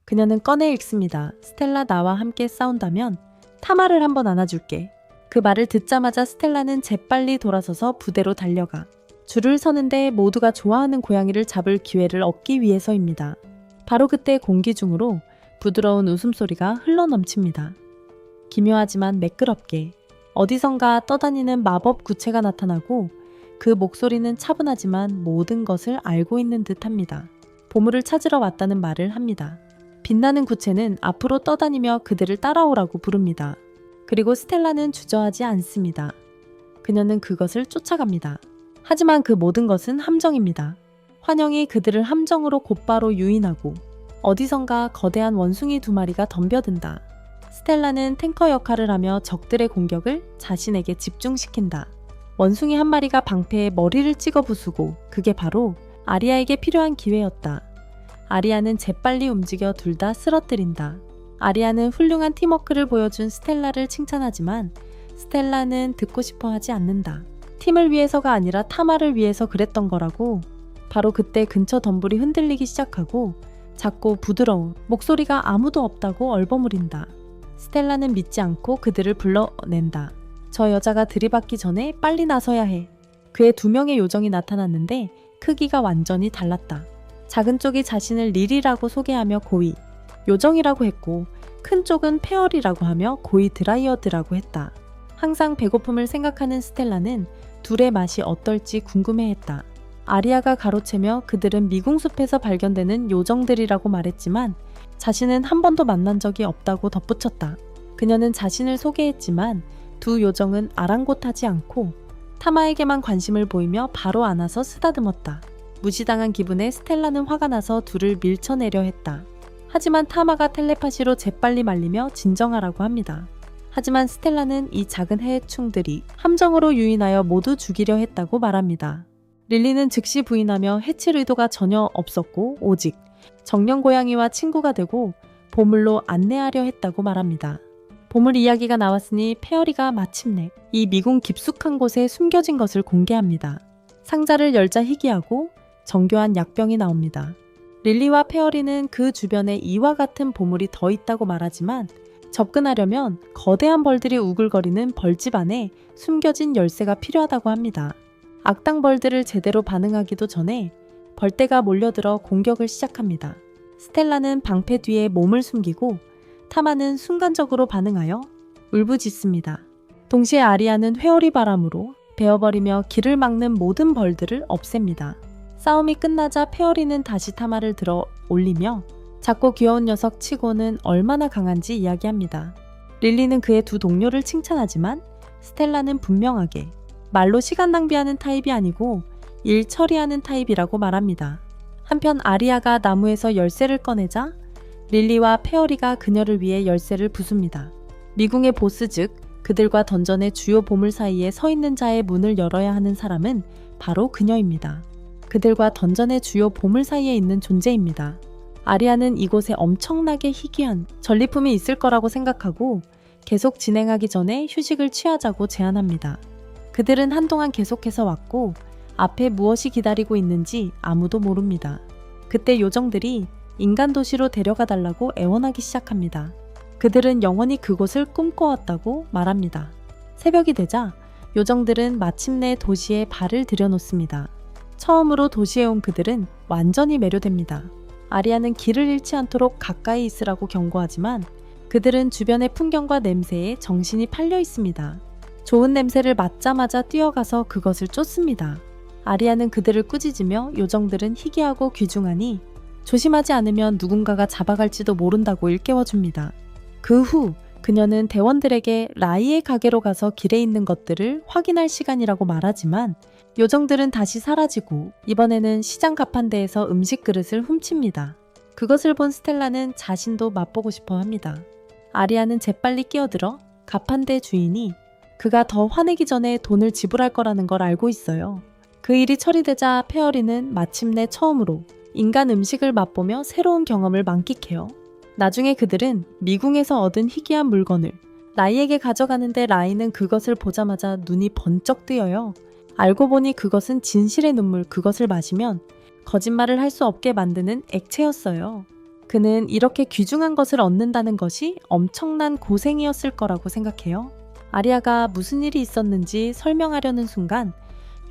그녀는 꺼내 읽습니다. 스텔라, 나와 함께 싸운다면 타마를 한번 안아줄게. 그 말을 듣자마자 스텔라는 재빨리 돌아서서 부대로 달려가. 줄을 서는데 모두가 좋아하는 고양이를 잡을 기회를 얻기 위해서입니다. 바로 그때 공기 중으로 부드러운 웃음소리가 흘러넘칩니다. 기묘하지만 매끄럽게 어디선가 떠다니는 마법 구체가 나타나고 그 목소리는 차분하지만 모든 것을 알고 있는 듯합니다. 보물을 찾으러 왔다는 말을 합니다. 빛나는 구체는 앞으로 떠다니며 그들을 따라오라고 부릅니다. 그리고 스텔라는 주저하지 않습니다. 그녀는 그것을 쫓아갑니다. 하지만 그 모든 것은 함정입니다. 환영이 그들을 함정으로 곧바로 유인하고 어디선가 거대한 원숭이 2마리가 덤벼든다. 스텔라는 탱커 역할을 하며 적들의 공격을 자신에게 집중시킨다. 원숭이 1마리가 방패에 머리를 찍어 부수고 그게 바로 아리아에게 필요한 기회였다. 아리아는 재빨리 움직여 둘 다 쓰러뜨린다. 아리아는 훌륭한 팀워크를 보여준 스텔라를 칭찬하지만 스텔라는 듣고 싶어 하지 않는다. 팀을 위해서가 아니라 타마를 위해서 그랬던 거라고. 바로 그때 근처 덤불이 흔들리기 시작하고 작고 부드러운 목소리가 아무도 없다고 얼버무린다. 스텔라는 믿지 않고 그들을 불러낸다. 저 여자가 들이받기 전에 빨리 나서야 해. 그의 2명의 요정이 나타났는데 크기가 완전히 달랐다. 작은 쪽이 자신을 릴이라고 소개하며 고이 요정이라고 했고 큰 쪽은 페어리라고 하며 고이 드라이어드라고 했다. 항상 배고픔을 생각하는 스텔라는 둘의 맛이 어떨지 궁금해했다. 아리아가 가로채며 그들은 미궁숲에서 발견되는 요정들이라고 말했지만 자신은 한 번도 만난 적이 없다고 덧붙였다. 그녀는 자신을 소개했지만 2 요정은 아랑곳하지 않고 타마에게만 관심을 보이며 바로 안아서 쓰다듬었다. 무시당한 기분에 스텔라는 화가 나서 둘을 밀쳐내려 했다. 하지만 타마가 텔레파시로 재빨리 말리며 진정하라고 합니다. 하지만 스텔라는 이 작은 해충들이 함정으로 유인하여 모두 죽이려 했다고 말합니다. 릴리는 즉시 부인하며 해칠 의도가 전혀 없었고 오직 정령 고양이와 친구가 되고 보물로 안내하려 했다고 말합니다. 보물 이야기가 나왔으니 페어리가 마침내 이 미궁 깊숙한 곳에 숨겨진 것을 공개합니다. 상자를 열자 희귀하고 정교한 약병이 나옵니다. 릴리와 페어리는 그 주변에 이와 같은 보물이 더 있다고 말하지만 접근하려면 거대한 벌들이 우글거리는 벌집 안에 숨겨진 열쇠가 필요하다고 합니다. 악당 벌들을 제대로 반응하기도 전에 벌떼가 몰려들어 공격을 시작합니다. 스텔라는 방패 뒤에 몸을 숨기고 타마는 순간적으로 반응하여 울부짖습니다. 동시에 아리아는 회오리 바람으로 베어버리며 길을 막는 모든 벌들을 없앱니다. 싸움이 끝나자 페어리는 다시 타마를 들어 올리며 작고 귀여운 녀석 치고는 얼마나 강한지 이야기합니다. 릴리는 그의 2 동료를 칭찬하지만 스텔라는 분명하게 말로 시간 낭비하는 타입이 아니고 일 처리하는 타입이라고 말합니다. 한편 아리아가 나무에서 열쇠를 꺼내자 릴리와 페어리가 그녀를 위해 열쇠를 부숩니다. 미궁의 보스 즉 그들과 던전의 주요 보물 사이에 서 있는 자의 문을 열어야 하는 사람은 바로 그녀입니다. 그들과 던전의 주요 보물 사이에 있는 존재입니다. 아리아는 이곳에 엄청나게 희귀한 전리품이 있을 거라고 생각하고 계속 진행하기 전에 휴식을 취하자고 제안합니다. 그들은 한동안 계속해서 왔고 앞에 무엇이 기다리고 있는지 아무도 모릅니다. 그때 요정들이 인간 도시로 데려가 달라고 애원하기 시작합니다. 그들은 영원히 그곳을 꿈꿔왔다고 말합니다. 새벽이 되자 요정들은 마침내 도시에 발을 들여놓습니다. 처음으로 도시에 온 그들은 완전히 매료됩니다. 아리아는 길을 잃지 않도록 가까이 있으라고 경고하지만 그들은 주변의 풍경과 냄새에 정신이 팔려 있습니다. 좋은 냄새를 맡자마자 뛰어가서 그것을 쫓습니다. 아리아는 그들을 꾸짖으며 요정들은 희귀하고 귀중하니 조심하지 않으면 누군가가 잡아갈지도 모른다고 일깨워줍니다. 그 후 그녀는 대원들에게 라이의 가게로 가서 길에 있는 것들을 확인할 시간이라고 말하지만 요정들은 다시 사라지고 이번에는 시장 가판대에서 음식 그릇을 훔칩니다. 그것을 본 스텔라는 자신도 맛보고 싶어 합니다. 아리아는 재빨리 끼어들어 가판대 주인이 그가 더 화내기 전에 돈을 지불할 거라는 걸 알고 있어요. 그 일이 처리되자 페어리는 마침내 처음으로 인간 음식을 맛보며 새로운 경험을 만끽해요. 나중에 그들은 미궁에서 얻은 희귀한 물건을 라이에게 가져가는데 라이는 그것을 보자마자 눈이 번쩍 뜨여요. 알고 보니 그것은 진실의 눈물, 그것을 마시면 거짓말을 할 수 없게 만드는 액체였어요. 그는 이렇게 귀중한 것을 얻는다는 것이 엄청난 고생이었을 거라고 생각해요. 아리아가 무슨 일이 있었는지 설명하려는 순간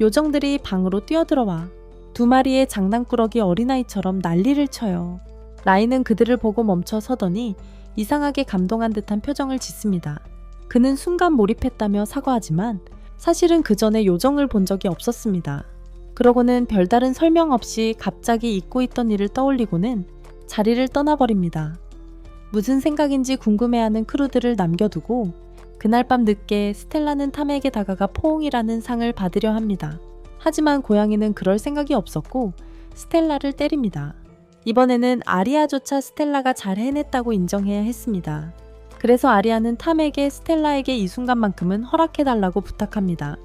요정들이 방으로 뛰어들어와 두 마리의 장난꾸러기 어린아이처럼 난리를 쳐요. 라인은 그들을 보고 멈춰 서더니 이상하게 감동한 듯한 표정을 짓습니다. 그는 순간 몰입했다며 사과하지만 사실은 그 전에 요정을 본 적이 없었습니다. 그러고는 별다른 설명 없이 갑자기 잊고 있던 일을 떠올리고는 자리를 떠나버립니다. 무슨 생각인지 궁금해하는 크루들을 남겨두고 그날 밤 늦게 스텔라는 탐에게 다가가 포옹이라는 상을 받으려 합니다. 하지만 고양이는 그럴 생각이 없었고 스텔라를 때립니다. 이번에는 아리아조차 스텔라가 잘 해냈다고 인정해야 했습니다. 그래서 아리아는 탐에게 스텔라에게 이 순간만큼은 허락해달라고 부탁합니다.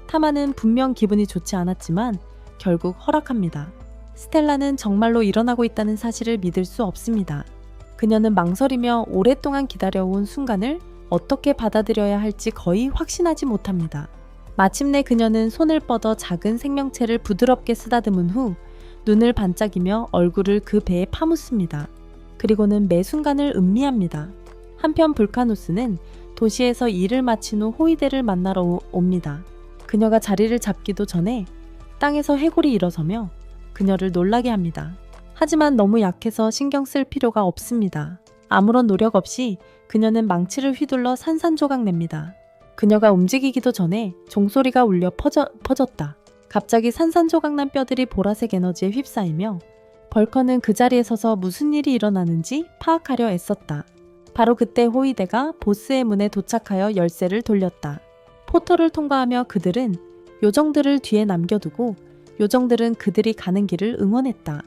타마는 분명 기분이 좋지 않았지만 결국 허락합니다. 스텔라는 정말로 일어나고 있다는 사실을 믿을 수 없습니다. 그녀는 망설이며 오랫동안 기다려온 순간을 어떻게 받아들여야 할지 거의 확신하지 못합니다. 마침내 그녀는 손을 뻗어 작은 생명체를 부드럽게 쓰다듬은 후 눈을 반짝이며 얼굴을 그 배에 파묻습니다. 그리고는 매 순간을 음미합니다. 한편 불카누스는 도시에서 일을 마친 후 호이데를 만나러 옵니다. 그녀가 자리를 잡기도 전에 땅에서 해골이 일어서며 그녀를 놀라게 합니다. 하지만 너무 약해서 신경 쓸 필요가 없습니다. 아무런 노력 없이 그녀는 망치를 휘둘러 산산조각 냅니다. 그녀가 움직이기도 전에 종소리가 울려 퍼졌다. 갑자기 산산조각 난 뼈들이 보라색 에너지에 휩싸이며 벌커는 그 자리에 서서 무슨 일이 일어나는지 파악하려 애썼다. 바로 그때 호이데가 보스의 문에 도착하여 열쇠를 돌렸다. 포털을 통과하며 그들은 요정들을 뒤에 남겨두고 요정들은 그들이 가는 길을 응원했다.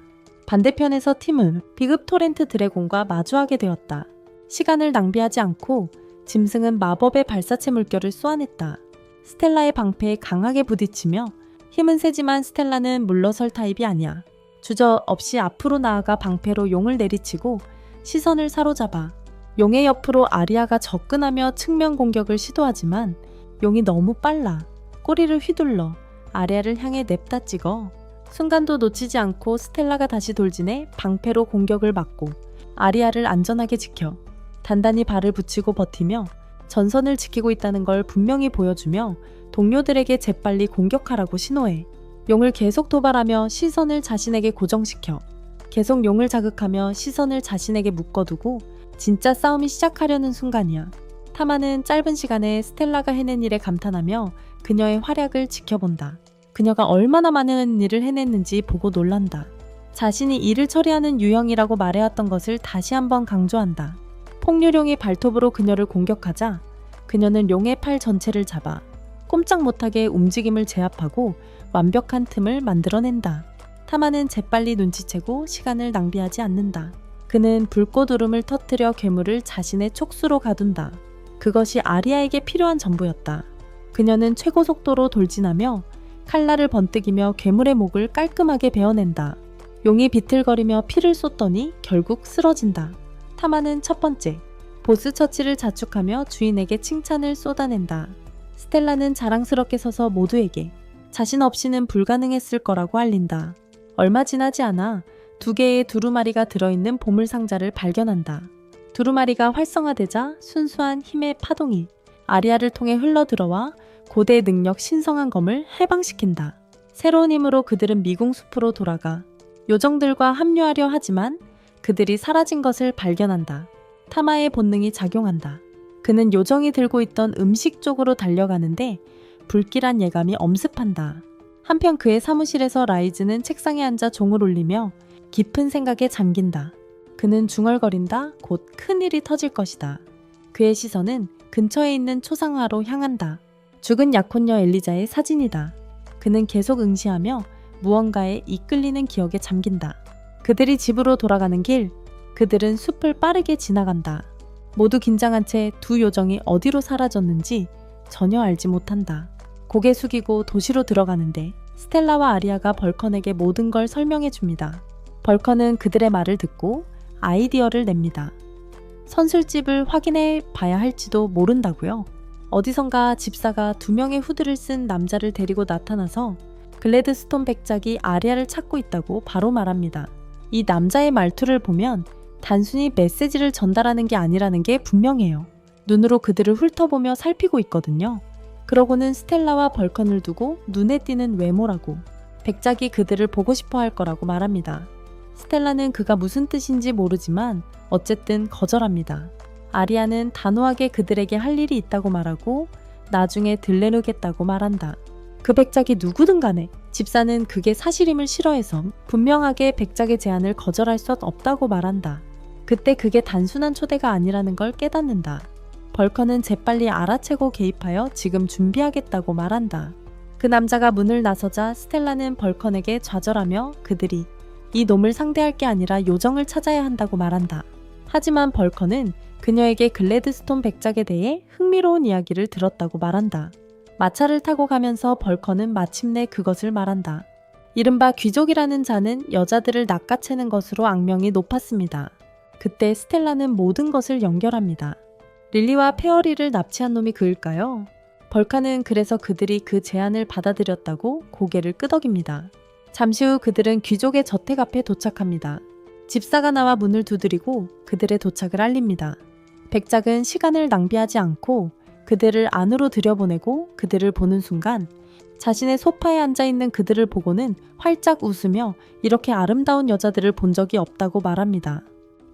반대편에서 팀은 비급 토렌트 드래곤과 마주하게 되었다. 시간을 낭비하지 않고 짐승은 마법의 발사체 물결을 쏘아냈다. 스텔라의 방패에 강하게 부딪히며 힘은 세지만 스텔라는 물러설 타입이 아니야. 주저없이 앞으로 나아가 방패로 용을 내리치고 시선을 사로잡아 용의 옆으로 아리아가 접근하며 측면 공격을 시도하지만 용이 너무 빨라 꼬리를 휘둘러 아리아를 향해 냅다 찍어 순간도 놓치지 않고 스텔라가 다시 돌진해 방패로 공격을 막고 아리아를 안전하게 지켜 단단히 발을 붙이고 버티며 전선을 지키고 있다는 걸 분명히 보여주며 동료들에게 재빨리 공격하라고 신호해. 용을 계속 도발하며 시선을 자신에게 고정시켜 계속 용을 자극하며 시선을 자신에게 묶어두고 진짜 싸움이 시작하려는 순간이야. 타마는 짧은 시간에 스텔라가 해낸 일에 감탄하며 그녀의 활약을 지켜본다. 그녀가 얼마나 많은 일을 해냈는지 보고 놀란다. 자신이 일을 처리하는 유형이라고 말해왔던 것을 다시 한번 강조한다. 폭류룡이 발톱으로 그녀를 공격하자 그녀는 용의 팔 전체를 잡아 꼼짝 못하게 움직임을 제압하고 완벽한 틈을 만들어낸다. 타마는 재빨리 눈치채고 시간을 낭비하지 않는다. 그는 불꽃울음을 터뜨려 괴물을 자신의 촉수로 가둔다. 그것이 아리아에게 필요한 전부였다. 그녀는 최고 속도로 돌진하며 칼날을 번뜩이며 괴물의 목을 깔끔하게 베어낸다. 용이 비틀거리며 피를 쏟더니 결국 쓰러진다. 타마는 첫 번째, 보스 처치를 자축하며 주인에게 칭찬을 쏟아낸다. 스텔라는 자랑스럽게 서서 모두에게 자신 없이는 불가능했을 거라고 알린다. 얼마 지나지 않아 2개의 두루마리가 들어있는 보물상자를 발견한다. 두루마리가 활성화되자 순수한 힘의 파동이 아리아를 통해 흘러들어와 고대 능력 신성한 검을 해방시킨다. 새로운 힘으로 그들은 미궁숲으로 돌아가 요정들과 합류하려 하지만 그들이 사라진 것을 발견한다. 타마의 본능이 작용한다. 그는 요정이 들고 있던 음식 쪽으로 달려가는데 불길한 예감이 엄습한다. 한편 그의 사무실에서 라이즈는 책상에 앉아 종을 울리며 깊은 생각에 잠긴다. 그는 중얼거린다. 곧 큰일이 터질 것이다. 그의 시선은 근처에 있는 초상화로 향한다. 죽은 약혼녀 엘리자의 사진이다. 그는 계속 응시하며 무언가에 이끌리는 기억에 잠긴다. 그들이 집으로 돌아가는 길, 그들은 숲을 빠르게 지나간다. 모두 긴장한 채 두 요정이 어디로 사라졌는지 전혀 알지 못한다. 고개 숙이고 도시로 들어가는데 스텔라와 아리아가 벌컨에게 모든 걸 설명해 줍니다. 벌컨은 그들의 말을 듣고 아이디어를 냅니다. 선술집을 확인해 봐야 할지도 모른다고요. 어디선가 집사가 2명의 후드를 쓴 남자를 데리고 나타나서 글래드스톤 백작이 아리아를 찾고 있다고 바로 말합니다. 이 남자의 말투를 보면 단순히 메시지를 전달하는 게 아니라는 게 분명해요. 눈으로 그들을 훑어보며 살피고 있거든요. 그러고는 스텔라와 벌컨을 두고 눈에 띄는 외모라고 백작이 그들을 보고 싶어 할 거라고 말합니다. 스텔라는 그가 무슨 뜻인지 모르지만 어쨌든 거절합니다. 아리아는 단호하게 그들에게 할 일이 있다고 말하고 나중에 들레르겠다고 말한다. 그 백작이 누구든 간에 집사는 그게 사실임을 싫어해서 분명하게 백작의 제안을 거절할 수 없다고 말한다. 그때 그게 단순한 초대가 아니라는 걸 깨닫는다. 벌컨은 재빨리 알아채고 개입하여 지금 준비하겠다고 말한다. 그 남자가 문을 나서자 스텔라는 벌컨에게 좌절하며 그들이 이 놈을 상대할 게 아니라 요정을 찾아야 한다고 말한다. 하지만 벌컨은 그녀에게 글래드스톤 백작에 대해 흥미로운 이야기를 들었다고 말한다. 마차를 타고 가면서 벌컨은 마침내 그것을 말한다. 이른바 귀족이라는 자는 여자들을 낚아채는 것으로 악명이 높았습니다. 그때 스텔라는 모든 것을 연결합니다. 릴리와 페어리를 납치한 놈이 그일까요? 벌카는 그래서 그들이 그 제안을 받아들였다고 고개를 끄덕입니다. 잠시 후 그들은 귀족의 저택 앞에 도착합니다. 집사가 나와 문을 두드리고 그들의 도착을 알립니다. 백작은 시간을 낭비하지 않고 그들을 안으로 들여보내고 그들을 보는 순간 자신의 소파에 앉아있는 그들을 보고는 활짝 웃으며 이렇게 아름다운 여자들을 본 적이 없다고 말합니다.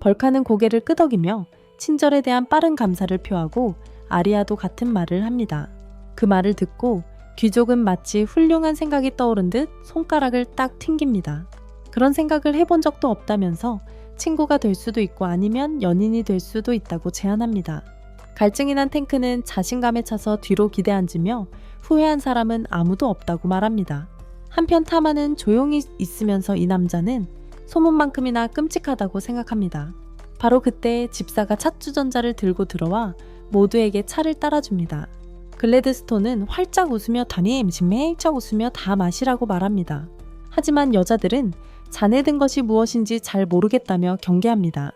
벌카는 고개를 끄덕이며 친절에 대한 빠른 감사를 표하고 아리아도 같은 말을 합니다. 그 말을 듣고 귀족은 마치 훌륭한 생각이 떠오른 듯 손가락을 딱 튕깁니다. 그런 생각을 해본 적도 없다면서 친구가 될 수도 있고 아니면 연인이 될 수도 있다고 제안합니다. 갈증이 난 탱크는 자신감에 차서 뒤로 기대앉으며 후회한 사람은 아무도 없다고 말합니다. 한편 타마는 조용히 있으면서 이 남자는 소문만큼이나 끔찍하다고 생각합니다. 바로 그때 집사가 찻주전자를 들고 들어와 모두에게 차를 따라줍니다. 글래드스톤은 활짝 웃으며 담임 매일쩍 웃으며 다 마시라고 말합니다. 하지만 여자들은 잔에 든 것이 무엇인지 잘 모르겠다며 경계합니다.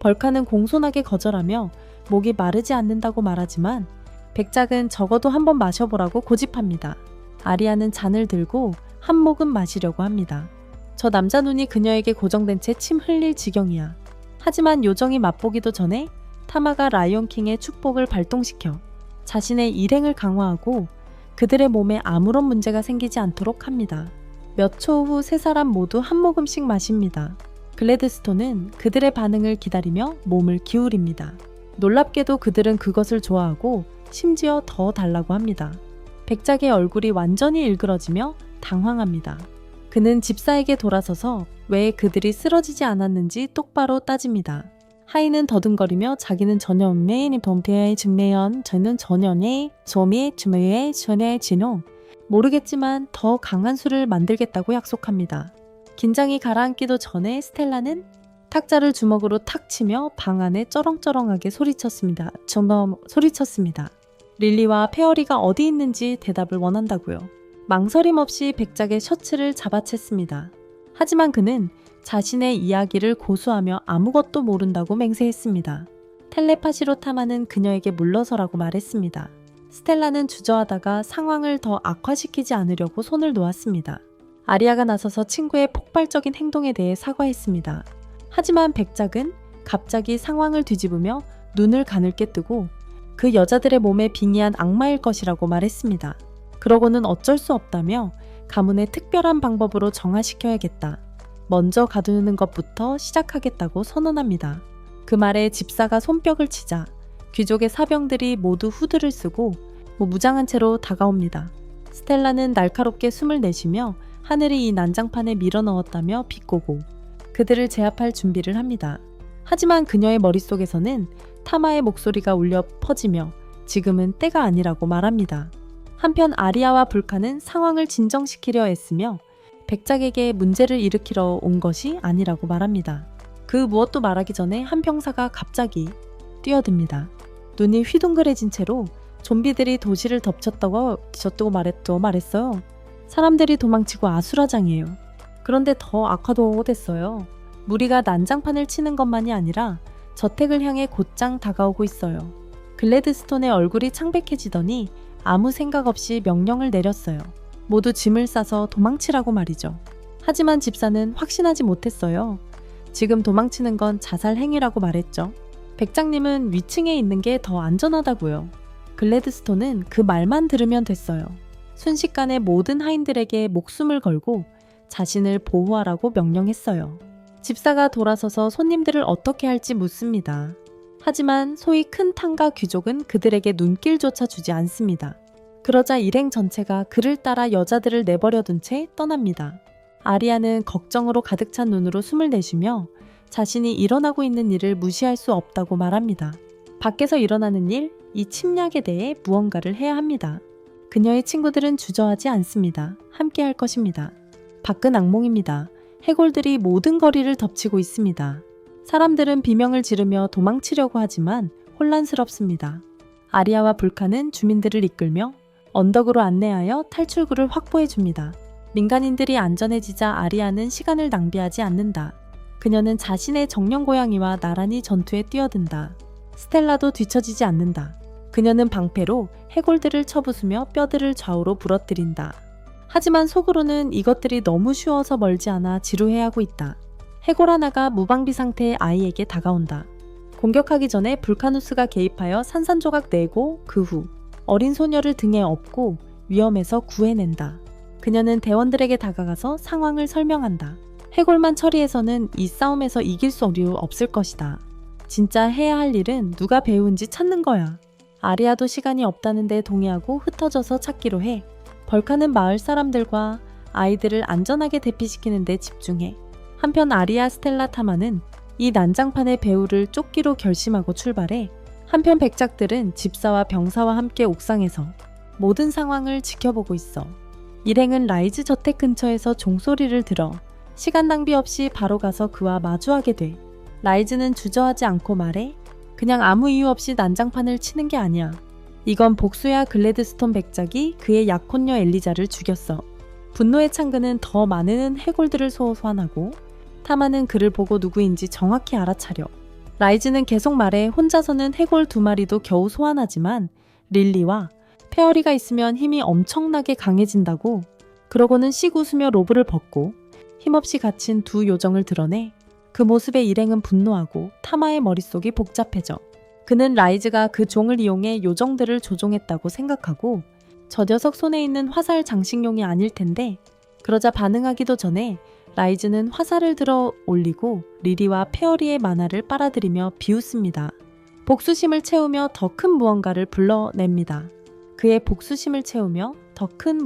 벌카는 공손하게 거절하며 목이 마르지 않는다고 말하지만 백작은 적어도 한번 마셔보라고 고집합니다. 아리아는 잔을 들고 한 모금 마시려고 합니다. 저 남자 눈이 그녀에게 고정된 채 침 흘릴 지경이야. 하지만 요정이 맛보기도 전에 타마가 라이온킹의 축복을 발동시켜 자신의 일행을 강화하고 그들의 몸에 아무런 문제가 생기지 않도록 합니다. 몇 초 후 세 사람 모두 한 모금씩 마십니다. 글래드스톤은 그들의 반응을 기다리며 몸을 기울입니다. 놀랍게도 그들은 그것을 좋아하고 심지어 더 달라고 합니다. 백작의 얼굴이 완전히 일그러지며 당황합니다. 그는 집사에게 돌아서서 왜 그들이 쓰러지지 않았는지 똑바로 따집니다. 하이는 더듬거리며 자기는 전혀 메인이 동태의 증매연 저는 전연의 조미의 주매의 전의 진홍 모르겠지만 더 강한 술을 만들겠다고 약속합니다. 긴장이 가라앉기도 전에 스텔라는 탁자를 주먹으로 탁 치며 방 안에 쩌렁쩌렁하게 소리쳤습니다. 소리쳤습니다. 릴리와 페어리가 어디 있는지 대답을 원한다고요. 망설임 없이 백작의 셔츠를 잡아챘습니다. 하지만 그는 자신의 이야기를 고수하며 아무것도 모른다고 맹세했습니다. 텔레파시로 타마는 그녀에게 물러서라고 말했습니다. 스텔라는 주저하다가 상황을 더 악화시키지 않으려고 손을 놓았습니다. 아리아가 나서서 친구의 폭발적인 행동에 대해 사과했습니다. 하지만 백작은 갑자기 상황을 뒤집으며 눈을 가늘게 뜨고 그 여자들의 몸에 빙의한 악마일 것이라고 말했습니다. 그러고는 어쩔 수 없다며 가문의 특별한 방법으로 정화시켜야겠다. 먼저 가두는 것부터 시작하겠다고 선언합니다. 그 말에 집사가 손뼉을 치자 귀족의 사병들이 모두 후드를 쓰고 무장한 채로 다가옵니다. 스텔라는 날카롭게 숨을 내쉬며 하늘이 이 난장판에 밀어넣었다며 비꼬고 그들을 제압할 준비를 합니다. 하지만 그녀의 머릿속에서는 타마의 목소리가 울려 퍼지며 지금은 때가 아니라고 말합니다. 한편 아리아와 불카는 상황을 진정시키려 애쓰며 백작에게 문제를 일으키러 온 것이 아니라고 말합니다. 그 무엇도 말하기 전에 한 병사가 갑자기 뛰어듭니다. 눈이 휘둥그레진 채로 좀비들이 도시를 덮쳤다고 말했어요. 사람들이 도망치고 아수라장이에요. 그런데 더 악화도 됐어요. 무리가 난장판을 치는 것만이 아니라 저택을 향해 곧장 다가오고 있어요. 글래드스톤의 얼굴이 창백해지더니 아무 생각 없이 명령을 내렸어요. 모두 짐을 싸서 도망치라고 말이죠. 하지만 집사는 확신하지 못했어요. 지금 도망치는 건 자살 행위라고 말했죠. 백장님은 위층에 있는 게 더 안전하다고요. 글래드스톤은 그 말만 들으면 됐어요. 순식간에 모든 하인들에게 목숨을 걸고 자신을 보호하라고 명령했어요. 집사가 돌아서서 손님들을 어떻게 할지 묻습니다. 하지만 소위 큰 탕가 귀족은 그들에게 눈길조차 주지 않습니다. 그러자 일행 전체가 그를 따라 여자들을 내버려둔 채 떠납니다. 아리아는 걱정으로 가득 찬 눈으로 숨을 내쉬며 자신이 일어나고 있는 일을 무시할 수 없다고 말합니다. 밖에서 일어나는 일, 이 침략에 대해 무언가를 해야 합니다. 그녀의 친구들은 주저하지 않습니다. 함께 할 것입니다. 밖은 악몽입니다. 해골들이 모든 거리를 덮치고 있습니다. 사람들은 비명을 지르며 도망치려고 하지만 혼란스럽습니다. 아리아와 불카는 주민들을 이끌며 언덕으로 안내하여 탈출구를 확보해 줍니다. 민간인들이 안전해지자 아리아는 시간을 낭비하지 않는다. 그녀는 자신의 정령 고양이와 나란히 전투에 뛰어든다. 스텔라도 뒤처지지 않는다. 그녀는 방패로 해골들을 쳐부수며 뼈들을 좌우로 부러뜨린다. 하지만 속으로는 이것들이 너무 쉬워서 멀지 않아 지루해하고 있다. 해골 하나가 무방비 상태의 아이에게 다가온다. 공격하기 전에 불카누스가 개입하여 산산조각 내고 그 후 어린 소녀를 등에 업고 위험에서 구해낸다. 그녀는 대원들에게 다가가서 상황을 설명한다. 해골만 처리해서는 이 싸움에서 이길 수 없을 것이다. 진짜 해야 할 일은 누가 배운지 찾는 거야. 아리아도 시간이 없다는데 동의하고 흩어져서 찾기로 해. 벌카는 마을 사람들과 아이들을 안전하게 대피시키는 데 집중해. 한편 아리아, 스텔라, 타마는 이 난장판의 배후를 쫓기로 결심하고 출발해. 한편 백작들은 집사와 병사와 함께 옥상에서 모든 상황을 지켜보고 있어. 일행은 라이즈 저택 근처에서 종소리를 들어 시간 낭비 없이 바로 가서 그와 마주하게 돼. 라이즈는 주저하지 않고 말해. 그냥 아무 이유 없이 난장판을 치는 게 아니야. 이건 복수야. 글래드스톤 백작이 그의 약혼녀 엘리자를 죽였어. 분노의 창근은 더 많은 해골들을 소환하고 타마는 그를 보고 누구인지 정확히 알아차려. 라이즈는 계속 말해 혼자서는 해골 2마리도 겨우 소환하지만 릴리와 페어리가 있으면 힘이 엄청나게 강해진다고. 그러고는 씩 웃으며 로브를 벗고 힘없이 갇힌 두 요정을 드러내. 그 모습에 일행은 분노하고 타마의 머릿속이 복잡해져. 그는 라이즈가 그 종을 이용해 요정들을 조종했다고 생각하고 저 녀석 손에 있는 화살 장식용이 아닐 텐데. 그러자 반응하기도 전에 라이즈는 화살을 들어 올리고 리리와 페어리의 만화를 빨아들이며 비웃습니다. 복수심을 채우며 더 큰 무언가를 불러냅니다. 그의 복수심을 채우며 더 큰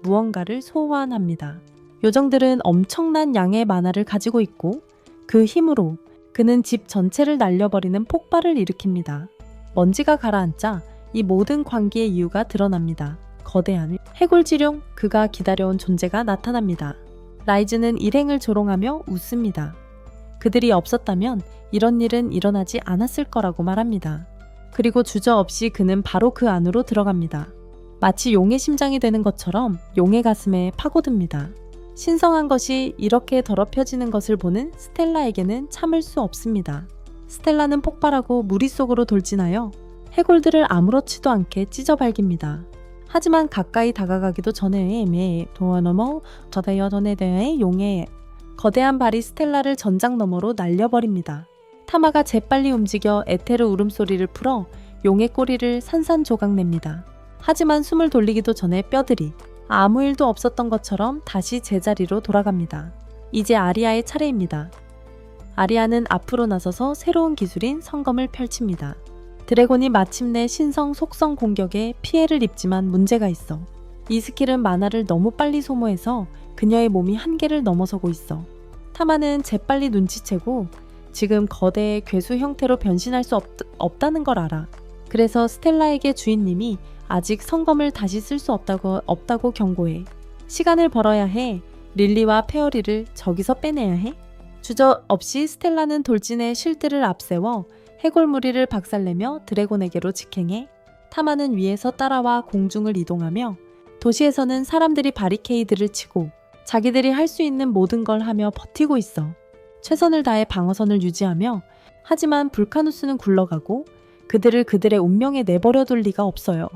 무언가를 소환합니다. 요정들은 엄청난 양의 만화를 가지고 있고 그 힘으로 그는 집 전체를 날려버리는 폭발을 일으킵니다. 먼지가 가라앉자 이 모든 광기의 이유가 드러납니다. 거대한 해골지룡, 그가 기다려온 존재가 나타납니다. 라이즈는 일행을 조롱하며 웃습니다. 그들이 없었다면 이런 일은 일어나지 않았을 거라고 말합니다. 그리고 주저없이 그는 바로 그 안으로 들어갑니다. 마치 용의 심장이 되는 것처럼 용의 가슴에 파고듭니다. 신성한 것이 이렇게 더럽혀지는 것을 보는 스텔라에게는 참을 수 없습니다. 스텔라는 폭발하고 무리 속으로 돌진하여 해골들을 아무렇지도 않게 찢어발깁니다. 하지만 가까이 다가가기도 전에 도어 넘어 저대여 전에 대해 용의 거대한 발이 스텔라를 전장 너머로 날려버립니다. 타마가 재빨리 움직여 에테르 울음소리를 풀어 용의 꼬리를 산산조각 냅니다. 하지만 숨을 돌리기도 전에 뼈들이 아무 일도 없었던 것처럼 다시 제자리로 돌아갑니다. 이제 아리아의 차례입니다. 아리아는 앞으로 나서서 새로운 기술인 성검을 펼칩니다. 드래곤이 마침내 신성 속성 공격에 피해를 입지만 문제가 있어. 이 스킬은 마나를 너무 빨리 소모해서 그녀의 몸이 한계를 넘어서고 있어. 타마는 재빨리 눈치채고 지금 거대의 괴수 형태로 변신할 수 없다는 걸 알아. 그래서 스텔라에게 주인님이 아직 성검을 다시 쓸 수 없다고 경고해. 시간을 벌어야 해. 릴리와 페어리를 저기서 빼내야 해. 주저없이 스텔라는 돌진에 실드를 앞세워 해골 무리를 박살내며 드래곤에게로 직행해. 타마는 위에서 따라와 공중을 이동하며 도시에서는 사람들이 바리케이드를 치고 자기들이 할 수 있는 모든 걸 하며 버티고 있어. 최선을 다해 방어선을 유지하며 하지만 불카누스는 굴러가고 그들을 그들의 운명에 내버려둘 리가 없어요.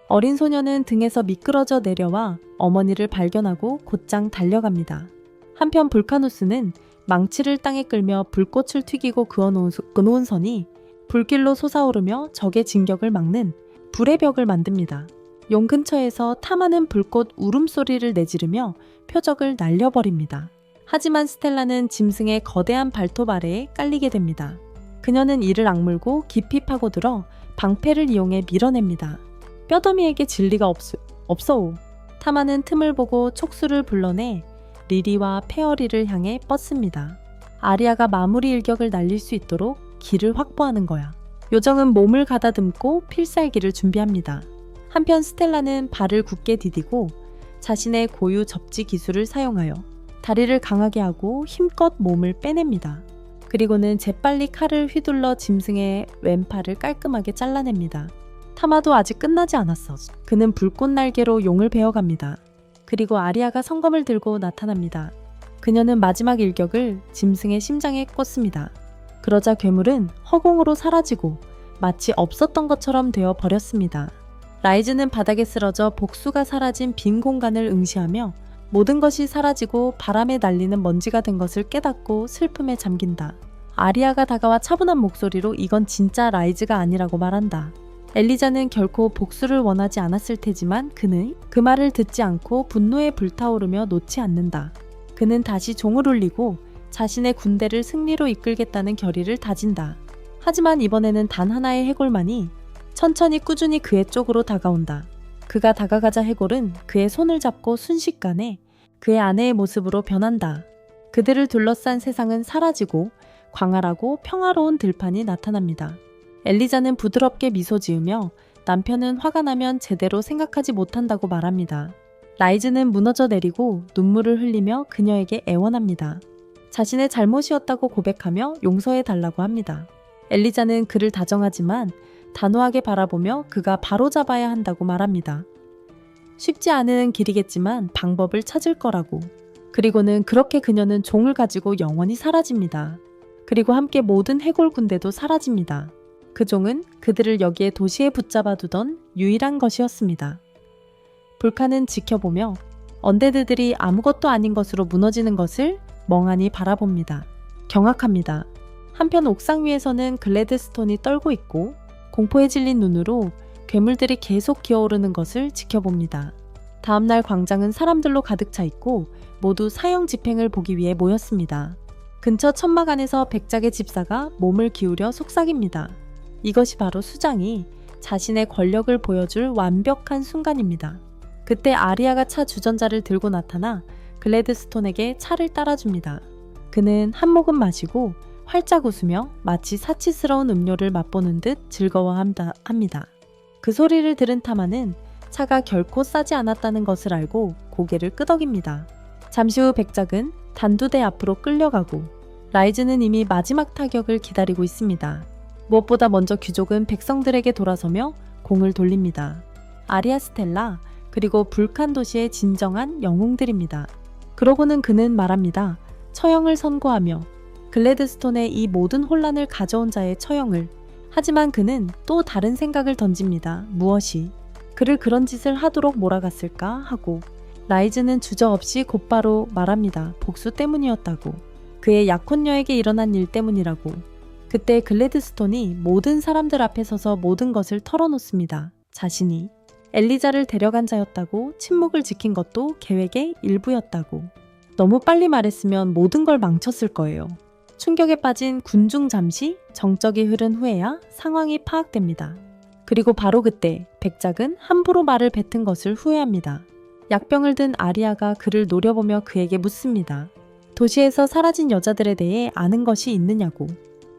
어린 소녀는 등에서 미끄러져 내려와 어머니를 발견하고 곧장 달려갑니다. 한편 불카누스는 망치를 땅에 끌며 불꽃을 튀기고 그어놓은 선이 불길로 솟아오르며 적의 진격을 막는 불의 벽을 만듭니다. 용 근처에서 탐하는 불꽃 울음소리를 내지르며 표적을 날려버립니다. 하지만 스텔라는 짐승의 거대한 발톱 아래에 깔리게 됩니다. 그녀는 이를 악물고 깊이 파고들어 방패를 이용해 밀어냅니다. 뼈더미에게 진리가 없어오. 타마는 틈을 보고 촉수를 불러내 리리와 페어리를 향해 뻗습니다. 아리아가 마무리 일격을 날릴 수 있도록 길을 확보하는 거야. 요정은 몸을 가다듬고 필살기를 준비합니다. 한편 스텔라는 발을 굳게 디디고 자신의 고유 접지 기술을 사용하여 다리를 강하게 하고 힘껏 몸을 빼냅니다. 그리고는 재빨리 칼을 휘둘러 짐승의 왼팔을 깔끔하게 잘라냅니다. 타마도 아직 끝나지 않았어. 그는 불꽃 날개로 용을 베어갑니다. 그리고 아리아가 성검을 들고 나타납니다. 그녀는 마지막 일격을 짐승의 심장에 꽂습니다. 그러자 괴물은 허공으로 사라지고 마치 없었던 것처럼 되어 버렸습니다. 라이즈는 바닥에 쓰러져 복수가 사라진 빈 공간을 응시하며 모든 것이 사라지고 바람에 날리는 먼지가 된 것을 깨닫고 슬픔에 잠긴다. 아리아가 다가와 차분한 목소리로 이건 진짜 라이즈가 아니라고 말한다. 엘리자는 결코 복수를 원하지 않았을 테지만 그는 그 말을 듣지 않고 분노에 불타오르며 놓지 않는다. 그는 다시 종을 울리고 자신의 군대를 승리로 이끌겠다는 결의를 다진다. 하지만 이번에는 단 하나의 해골만이 천천히 꾸준히 그의 쪽으로 다가온다. 그가 다가가자 해골은 그의 손을 잡고 순식간에 그의 아내의 모습으로 변한다. 그들을 둘러싼 세상은 사라지고 광활하고 평화로운 들판이 나타납니다. 엘리자는 부드럽게 미소 지으며 남편은 화가 나면 제대로 생각하지 못한다고 말합니다. 라이즈는 무너져 내리고 눈물을 흘리며 그녀에게 애원합니다. 자신의 잘못이었다고 고백하며 용서해 달라고 합니다. 엘리자는 그를 다정하지만 단호하게 바라보며 그가 바로잡아야 한다고 말합니다. 쉽지 않은 길이겠지만 방법을 찾을 거라고. 그리고는 그렇게 그녀는 종을 가지고 영원히 사라집니다. 그리고 함께 모든 해골 군대도 사라집니다. 그 종은 그들을 여기에 도시에 붙잡아 두던 유일한 것이었습니다. 불카는 지켜보며 언데드들이 아무것도 아닌 것으로 무너지는 것을 멍하니 바라봅니다. 경악합니다. 한편 옥상 위에서는 글래드스톤이 떨고 있고 공포에 질린 눈으로 괴물들이 계속 기어오르는 것을 지켜봅니다. 다음날 광장은 사람들로 가득 차 있고 모두 사형 집행을 보기 위해 모였습니다. 근처 천막 안에서 백작의 집사가 몸을 기울여 속삭입니다. 이것이 바로 수장이 자신의 권력을 보여줄 완벽한 순간입니다. 그때 아리아가 차 주전자를 들고 나타나 글래드스톤에게 차를 따라줍니다. 그는 한 모금 마시고 활짝 웃으며 마치 사치스러운 음료를 맛보는 듯 즐거워합니다. 그 소리를 들은 타마는 차가 결코 싸지 않았다는 것을 알고 고개를 끄덕입니다. 잠시 후 백작은 단두대 앞으로 끌려가고 라이즈는 이미 마지막 타격을 기다리고 있습니다. 무엇보다 먼저 귀족은 백성들에게 돌아서며 공을 돌립니다. 아리아 스텔라 그리고 불칸 도시의 진정한 영웅들입니다. 그러고는 그는 말합니다. 처형을 선고하며 글래드스톤의 이 모든 혼란을 가져온 자의 처형을. 하지만 그는 또 다른 생각을 던집니다. 무엇이 그를 그런 짓을 하도록 몰아갔을까 하고 라이즈는 주저없이 곧바로 말합니다. 복수 때문이었다고. 그의 약혼녀에게 일어난 일 때문이라고. 그때 글래드스톤이 모든 사람들 앞에 서서 모든 것을 털어놓습니다. 자신이 엘리자를 데려간 자였다고, 침묵을 지킨 것도 계획의 일부였다고. 너무 빨리 말했으면 모든 걸 망쳤을 거예요. 충격에 빠진 군중 잠시 정적이 흐른 후에야 상황이 파악됩니다. 그리고 바로 그때 백작은 함부로 말을 뱉은 것을 후회합니다. 약병을 든 아리아가 그를 노려보며 그에게 묻습니다. 도시에서 사라진 여자들에 대해 아는 것이 있느냐고.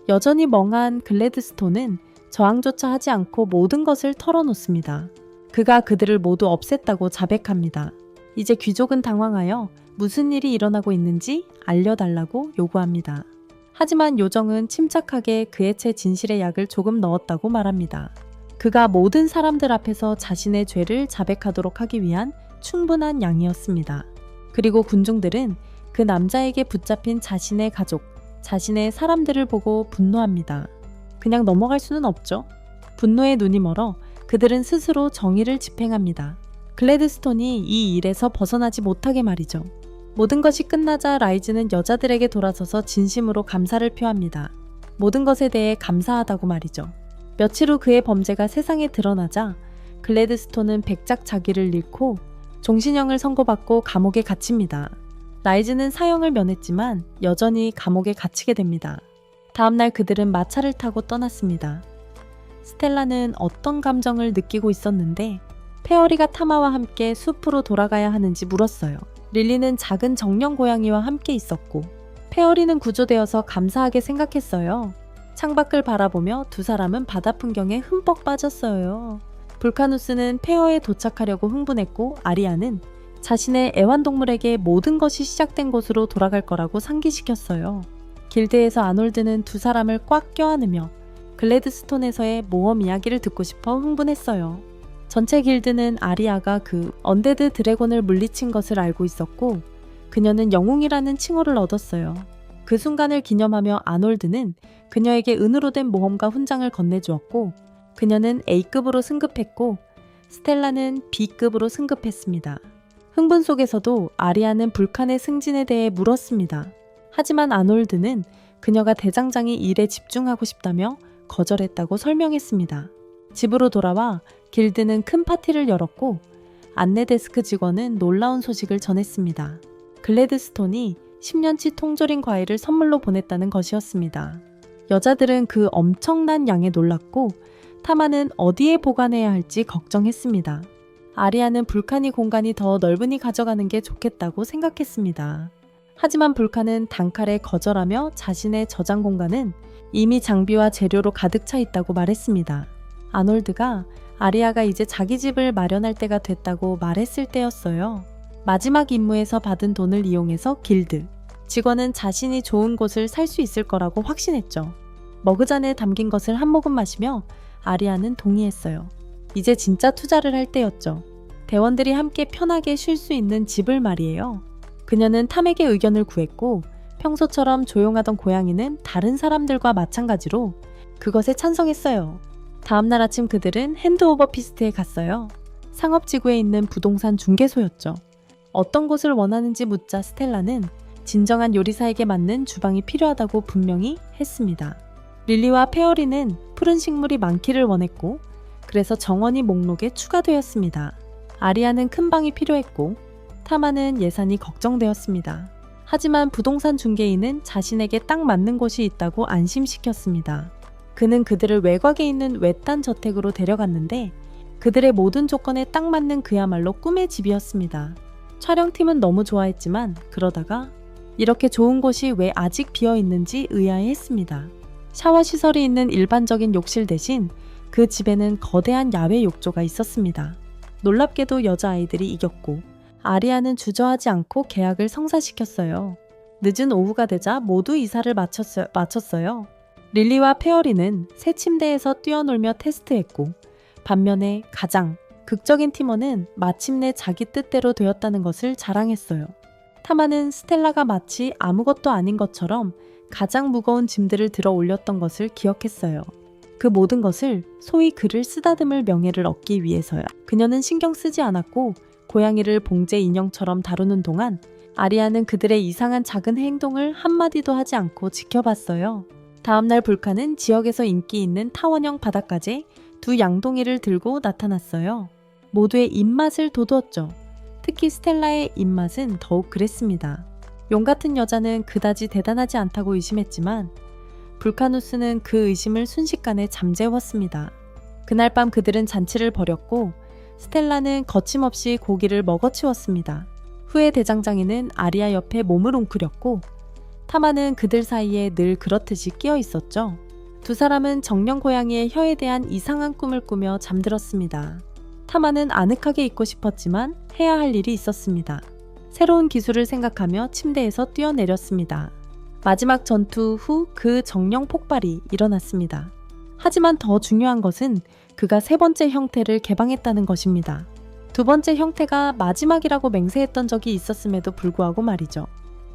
여전히 멍한 글래드스톤은 저항조차 하지 않고 모든 것을 털어놓습니다. 그가 그들을 모두 없앴다고 자백합니다. 이제 귀족은 당황하여 무슨 일이 일어나고 있는지 알려달라고 요구합니다. 하지만 요정은 침착하게 그의 채 진실의 약을 조금 넣었다고 말합니다. 그가 모든 사람들 앞에서 자신의 죄를 자백하도록 하기 위한 충분한 양이었습니다. 그리고 군중들은 그 남자에게 붙잡힌 자신의 가족, 자신의 사람들을 보고 분노합니다. 그냥 넘어갈 수는 없죠. 분노에 눈이 멀어 그들은 스스로 정의를 집행합니다. 글래드스톤이 이 일에서 벗어나지 못하게 말이죠. 모든 것이 끝나자 라이즈는 여자들에게 돌아서서 진심으로 감사를 표합니다. 모든 것에 대해 감사하다고 말이죠. 며칠 후 그의 범죄가 세상에 드러나자 글래드스톤은 백작 자기를 잃고 종신형을 선고받고 감옥에 갇힙니다. 라이즈는 사형을 면했지만 여전히 감옥에 갇히게 됩니다. 다음날 그들은 마차를 타고 떠났습니다. 스텔라는 어떤 감정을 느끼고 있었는데 페어리가 타마와 함께 숲으로 돌아가야 하는지 물었어요. 릴리는 작은 정령 고양이와 함께 있었고 페어리는 구조되어서 감사하게 생각했어요. 창밖을 바라보며 두 사람은 바다 풍경에 흠뻑 빠졌어요. 불카누스는 페어에 도착하려고 흥분했고 아리아는 자신의 애완동물에게 모든 것이 시작된 곳으로 돌아갈 거라고 상기시켰어요. 길드에서 아놀드는 두 사람을 꽉 껴안으며 글래드스톤에서의 모험 이야기를 듣고 싶어 흥분했어요. 전체 길드는 아리아가 그 언데드 드래곤을 물리친 것을 알고 있었고 그녀는 영웅이라는 칭호를 얻었어요. 그 순간을 기념하며 아놀드는 그녀에게 은으로 된 모험가 훈장을 건네주었고 그녀는 A급으로 승급했고 스텔라는 B급으로 승급했습니다. 흥분 속에서도 아리아는 불칸의 승진에 대해 물었습니다. 하지만 아놀드는 그녀가 대장장이 일에 집중하고 싶다며 거절했다고 설명했습니다. 집으로 돌아와 길드는 큰 파티를 열었고 안내 데스크 직원은 놀라운 소식을 전했습니다. 글래드스톤이 10년치 통조림 과일을 선물로 보냈다는 것이었습니다. 여자들은 그 엄청난 양에 놀랐고 타마는 어디에 보관해야 할지 걱정했습니다. 아리아는 불칸이 공간이 더 넓으니 가져가는 게 좋겠다고 생각했습니다. 하지만 불칸은 단칼에 거절하며 자신의 저장 공간은 이미 장비와 재료로 가득 차 있다고 말했습니다. 아놀드가 아리아가 이제 자기 집을 마련할 때가 됐다고 말했을 때였어요. 마지막 임무에서 받은 돈을 이용해서 길드 직원은 자신이 좋은 곳을 살 수 있을 거라고 확신했죠. 머그잔에 담긴 것을 한 모금 마시며 아리아는 동의했어요. 이제 진짜 투자를 할 때였죠. 대원들이 함께 편하게 쉴 수 있는 집을 말이에요. 그녀는 탐에게 의견을 구했고 평소처럼 조용하던 고양이는 다른 사람들과 마찬가지로 그것에 찬성했어요. 다음날 아침 그들은 핸드오버피스트에 갔어요. 상업지구에 있는 부동산 중개소였죠. 어떤 곳을 원하는지 묻자 스텔라는 진정한 요리사에게 맞는 주방이 필요하다고 분명히 했습니다. 릴리와 페어리는 푸른 식물이 많기를 원했고 그래서 정원이 목록에 추가되었습니다. 아리아는 큰 방이 필요했고 타마는 예산이 걱정되었습니다. 하지만 부동산 중개인은 자신에게 딱 맞는 곳이 있다고 안심시켰습니다. 그는 그들을 외곽에 있는 외딴 저택으로 데려갔는데 그들의 모든 조건에 딱 맞는 그야말로 꿈의 집이었습니다. 촬영팀은 너무 좋아했지만 그러다가 이렇게 좋은 곳이 왜 아직 비어 있는지 의아해했습니다. 샤워 시설이 있는 일반적인 욕실 대신 그 집에는 거대한 야외 욕조가 있었습니다. 놀랍게도 여자아이들이 이겼고 아리아는 주저하지 않고 계약을 성사시켰어요. 늦은 오후가 되자 모두 이사를 마쳤어요. 릴리와 페어리는 새 침대에서 뛰어놀며 테스트했고 반면에 가장 극적인 팀원은 마침내 자기 뜻대로 되었다는 것을 자랑했어요. 타마는 스텔라가 마치 아무것도 아닌 것처럼 가장 무거운 짐들을 들어 올렸던 것을 기억했어요. 그 모든 것을 소위 글을 쓰다듬을 명예를 얻기 위해서야. 그녀는 신경 쓰지 않았고 고양이를 봉제 인형처럼 다루는 동안 아리아는 그들의 이상한 작은 행동을 한마디도 하지 않고 지켜봤어요. 다음날 불칸은 지역에서 인기 있는 타원형 바닷가재 두 양동이를 들고 나타났어요. 모두의 입맛을 돋웠죠. 특히 스텔라의 입맛은 더욱 그랬습니다. 용 같은 여자는 그다지 대단하지 않다고 의심했지만 불카누스는 그 의심을 순식간에 잠재웠습니다. 그날 밤 그들은 잔치를 벌였고 스텔라는 거침없이 고기를 먹어치웠습니다. 후에 대장장이는 아리아 옆에 몸을 웅크렸고 타마는 그들 사이에 늘 그렇듯이 끼어 있었죠. 두 사람은 정령 고양이의 혀에 대한 이상한 꿈을 꾸며 잠들었습니다. 타마는 아늑하게 있고 싶었지만 해야 할 일이 있었습니다. 새로운 기술을 생각하며 침대에서 뛰어내렸습니다. 마지막 전투 후 그 정령 폭발이 일어났습니다. 하지만 더 중요한 것은 그가 세 번째 형태를 개방했다는 것입니다. 두 번째 형태가 마지막이라고 맹세했던 적이 있었음에도 불구하고 말이죠.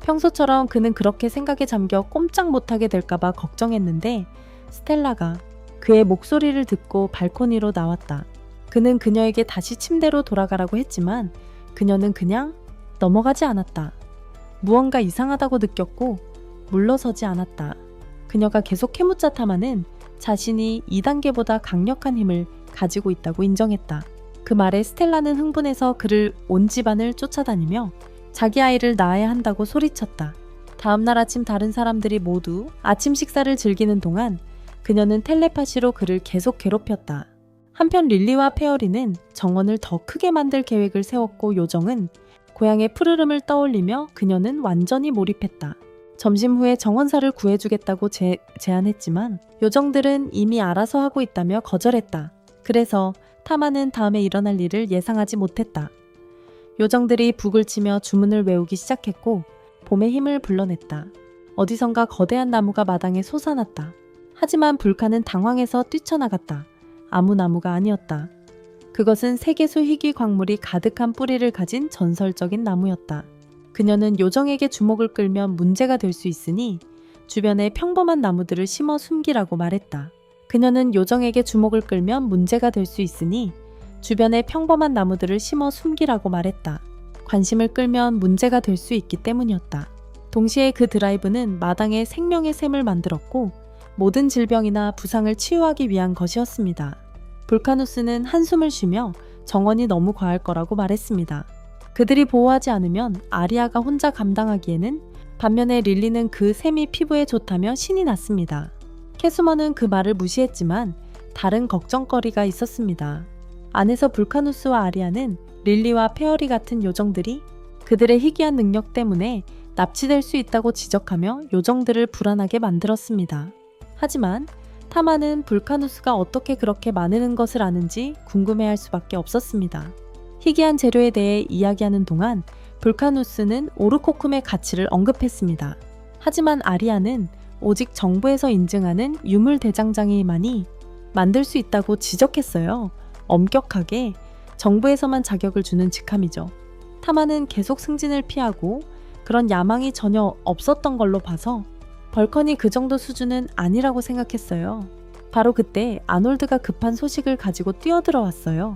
평소처럼 그는 그렇게 생각에 잠겨 꼼짝 못하게 될까봐 걱정했는데 스텔라가 그의 목소리를 듣고 발코니로 나왔다. 그는 그녀에게 다시 침대로 돌아가라고 했지만 그녀는 그냥 넘어가지 않았다. 무언가 이상하다고 느꼈고 물러서지 않았다. 그녀가 계속 캐묻자 타마는 자신이 2단계보다 강력한 힘을 가지고 있다고 인정했다. 그 말에 스텔라는 흥분해서 그를 온 집안을 쫓아다니며 자기 아이를 낳아야 한다고 소리쳤다. 다음날 아침 다른 사람들이 모두 아침 식사를 즐기는 동안 그녀는 텔레파시로 그를 계속 괴롭혔다. 한편 릴리와 페어리는 정원을 더 크게 만들 계획을 세웠고 요정은 고향의 푸르름을 떠올리며 그녀는 완전히 몰입했다. 점심 후에 정원사를 구해주겠다고 제안했지만 요정들은 이미 알아서 하고 있다며 거절했다. 그래서 타마는 다음에 일어날 일을 예상하지 못했다. 요정들이 북을 치며 주문을 외우기 시작했고 봄의 힘을 불러냈다. 어디선가 거대한 나무가 마당에 솟아났다. 하지만 불카는 당황해서 뛰쳐나갔다. 아무 나무가 아니었다. 그것은 세계수 희귀 광물이 가득한 뿌리를 가진 전설적인 나무였다. 그녀는 요정에게 주목을 끌면 문제가 될 수 있으니 주변에 평범한 나무들을 심어 숨기라고 말했다. 그녀는 요정에게 주목을 끌면 문제가 될 수 있으니 주변에 평범한 나무들을 심어 숨기라고 말했다. 관심을 끌면 문제가 될 수 있기 때문이었다. 동시에 그 드라이브는 마당에 생명의 샘을 만들었고 모든 질병이나 부상을 치유하기 위한 것이었습니다. 불카누스는 한숨을 쉬며 정원이 너무 과할 거라고 말했습니다. 그들이 보호하지 않으면 아리아가 혼자 감당하기에는 반면에 릴리는 그 샘이 피부에 좋다며 신이 났습니다. 캐수먼은 그 말을 무시했지만 다른 걱정거리가 있었습니다. 안에서 불카누스와 아리아는 릴리와 페어리 같은 요정들이 그들의 희귀한 능력 때문에 납치될 수 있다고 지적하며 요정들을 불안하게 만들었습니다. 하지만 타마는 불카누스가 어떻게 그렇게 많은 것을 아는지 궁금해할 수밖에 없었습니다. 희귀한 재료에 대해 이야기하는 동안 불카누스는 오르코쿰의 가치를 언급했습니다. 하지만 아리아는 오직 정부에서 인증하는 유물 대장장이만이 만들 수 있다고 지적했어요. 엄격하게 정부에서만 자격을 주는 직함이죠. 타마는 계속 승진을 피하고 그런 야망이 전혀 없었던 걸로 봐서 벌컨이 그 정도 수준은 아니라고 생각했어요. 바로 그때 아놀드가 급한 소식을 가지고 뛰어들어왔어요.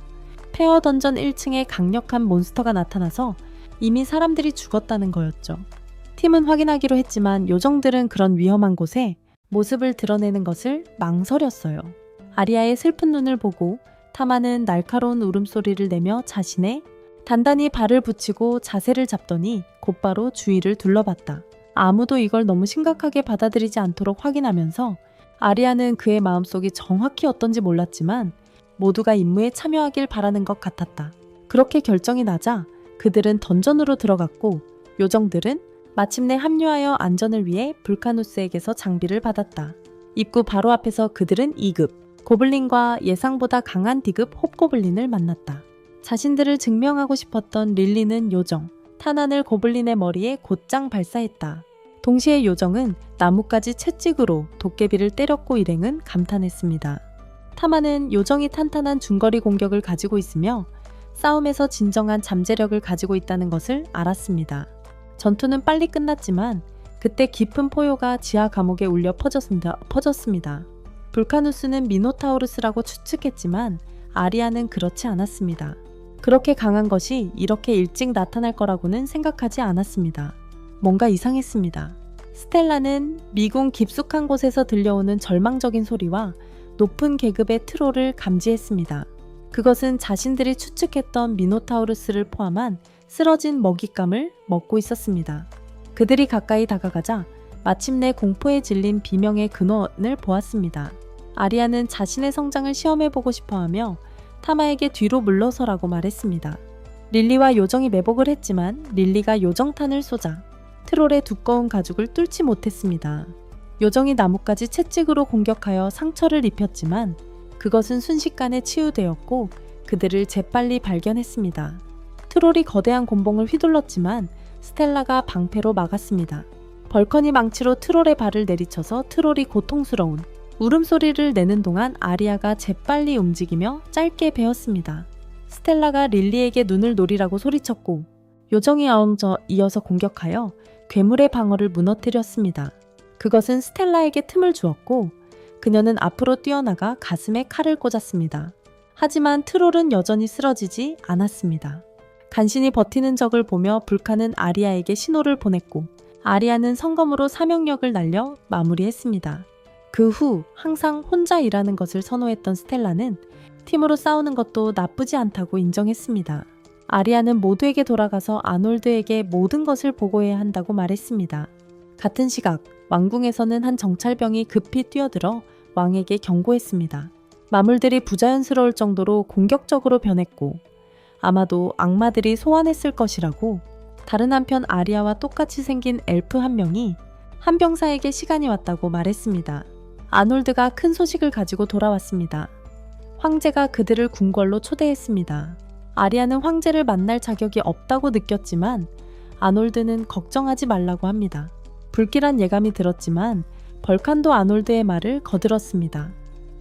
페어 던전 1층에 강력한 몬스터가 나타나서 이미 사람들이 죽었다는 거였죠. 팀은 확인하기로 했지만 요정들은 그런 위험한 곳에 모습을 드러내는 것을 망설였어요. 아리아의 슬픈 눈을 보고 타마는 날카로운 울음소리를 내며 자신의 단단히 발을 붙이고 자세를 잡더니 곧바로 주위를 둘러봤다. 아무도 이걸 너무 심각하게 받아들이지 않도록 확인하면서 아리아는 그의 마음속이 정확히 어떤지 몰랐지만 모두가 임무에 참여하길 바라는 것 같았다. 그렇게 결정이 나자 그들은 던전으로 들어갔고 요정들은 마침내 합류하여 안전을 위해 불카누스에게서 장비를 받았다. 입구 바로 앞에서 그들은 2급 고블린과 예상보다 강한 D급 홉고블린을 만났다. 자신들을 증명하고 싶었던 릴리는 요정, 타난을 고블린의 머리에 곧장 발사했다. 동시에 요정은 나뭇가지 채찍으로 도깨비를 때렸고 일행은 감탄했습니다. 타마는 요정이 탄탄한 중거리 공격을 가지고 있으며 싸움에서 진정한 잠재력을 가지고 있다는 것을 알았습니다. 전투는 빨리 끝났지만 그때 깊은 포효가 지하 감옥에 울려 퍼졌습니다. 불카누스는 미노타우루스라고 추측했지만 아리아는 그렇지 않았습니다. 그렇게 강한 것이 이렇게 일찍 나타날 거라고는 생각하지 않았습니다. 뭔가 이상했습니다. 스텔라는 미궁 깊숙한 곳에서 들려오는 절망적인 소리와 높은 계급의 트롤을 감지했습니다. 그것은 자신들이 추측했던 미노타우루스를 포함한 쓰러진 먹잇감을 먹고 있었습니다. 그들이 가까이 다가가자 마침내 공포에 질린 비명의 근원을 보았습니다. 아리아는 자신의 성장을 시험해보고 싶어하며 타마에게 뒤로 물러서라고 말했습니다. 릴리와 요정이 매복을 했지만 릴리가 요정탄을 쏘자 트롤의 두꺼운 가죽을 뚫지 못했습니다. 요정이 나뭇가지 채찍으로 공격하여 상처를 입혔지만 그것은 순식간에 치유되었고 그들을 재빨리 발견했습니다. 트롤이 거대한 곤봉을 휘둘렀지만 스텔라가 방패로 막았습니다. 벌컨이 망치로 트롤의 발을 내리쳐서 트롤이 고통스러운 울음소리를 내는 동안 아리아가 재빨리 움직이며 짧게 베었습니다. 스텔라가 릴리에게 눈을 노리라고 소리쳤고 요정이 이어서 공격하여 괴물의 방어를 무너뜨렸습니다. 그것은 스텔라에게 틈을 주었고 그녀는 앞으로 뛰어나가 가슴에 칼을 꽂았습니다. 하지만 트롤은 여전히 쓰러지지 않았습니다. 간신히 버티는 적을 보며 불칸은 아리아에게 신호를 보냈고 아리아는 성검으로 사명력을 날려 마무리했습니다. 그 후 항상 혼자 일하는 것을 선호했던 스텔라는 팀으로 싸우는 것도 나쁘지 않다고 인정했습니다. 아리아는 모두에게 돌아가서 아놀드에게 모든 것을 보고해야 한다고 말했습니다. 같은 시각 왕궁에서는 한 정찰병이 급히 뛰어들어 왕에게 경고했습니다. 마물들이 부자연스러울 정도로 공격적으로 변했고 아마도 악마들이 소환했을 것이라고. 다른 한편 아리아와 똑같이 생긴 엘프 한 명이 한병사에게 시간이 왔다고 말했습니다. 아놀드가 큰 소식을 가지고 돌아왔습니다. 황제가 그들을 궁궐로 초대했습니다. 아리아는 황제를 만날 자격이 없다고 느꼈지만 아놀드는 걱정하지 말라고 합니다. 불길한 예감이 들었지만 벌칸도 아놀드의 말을 거들었습니다.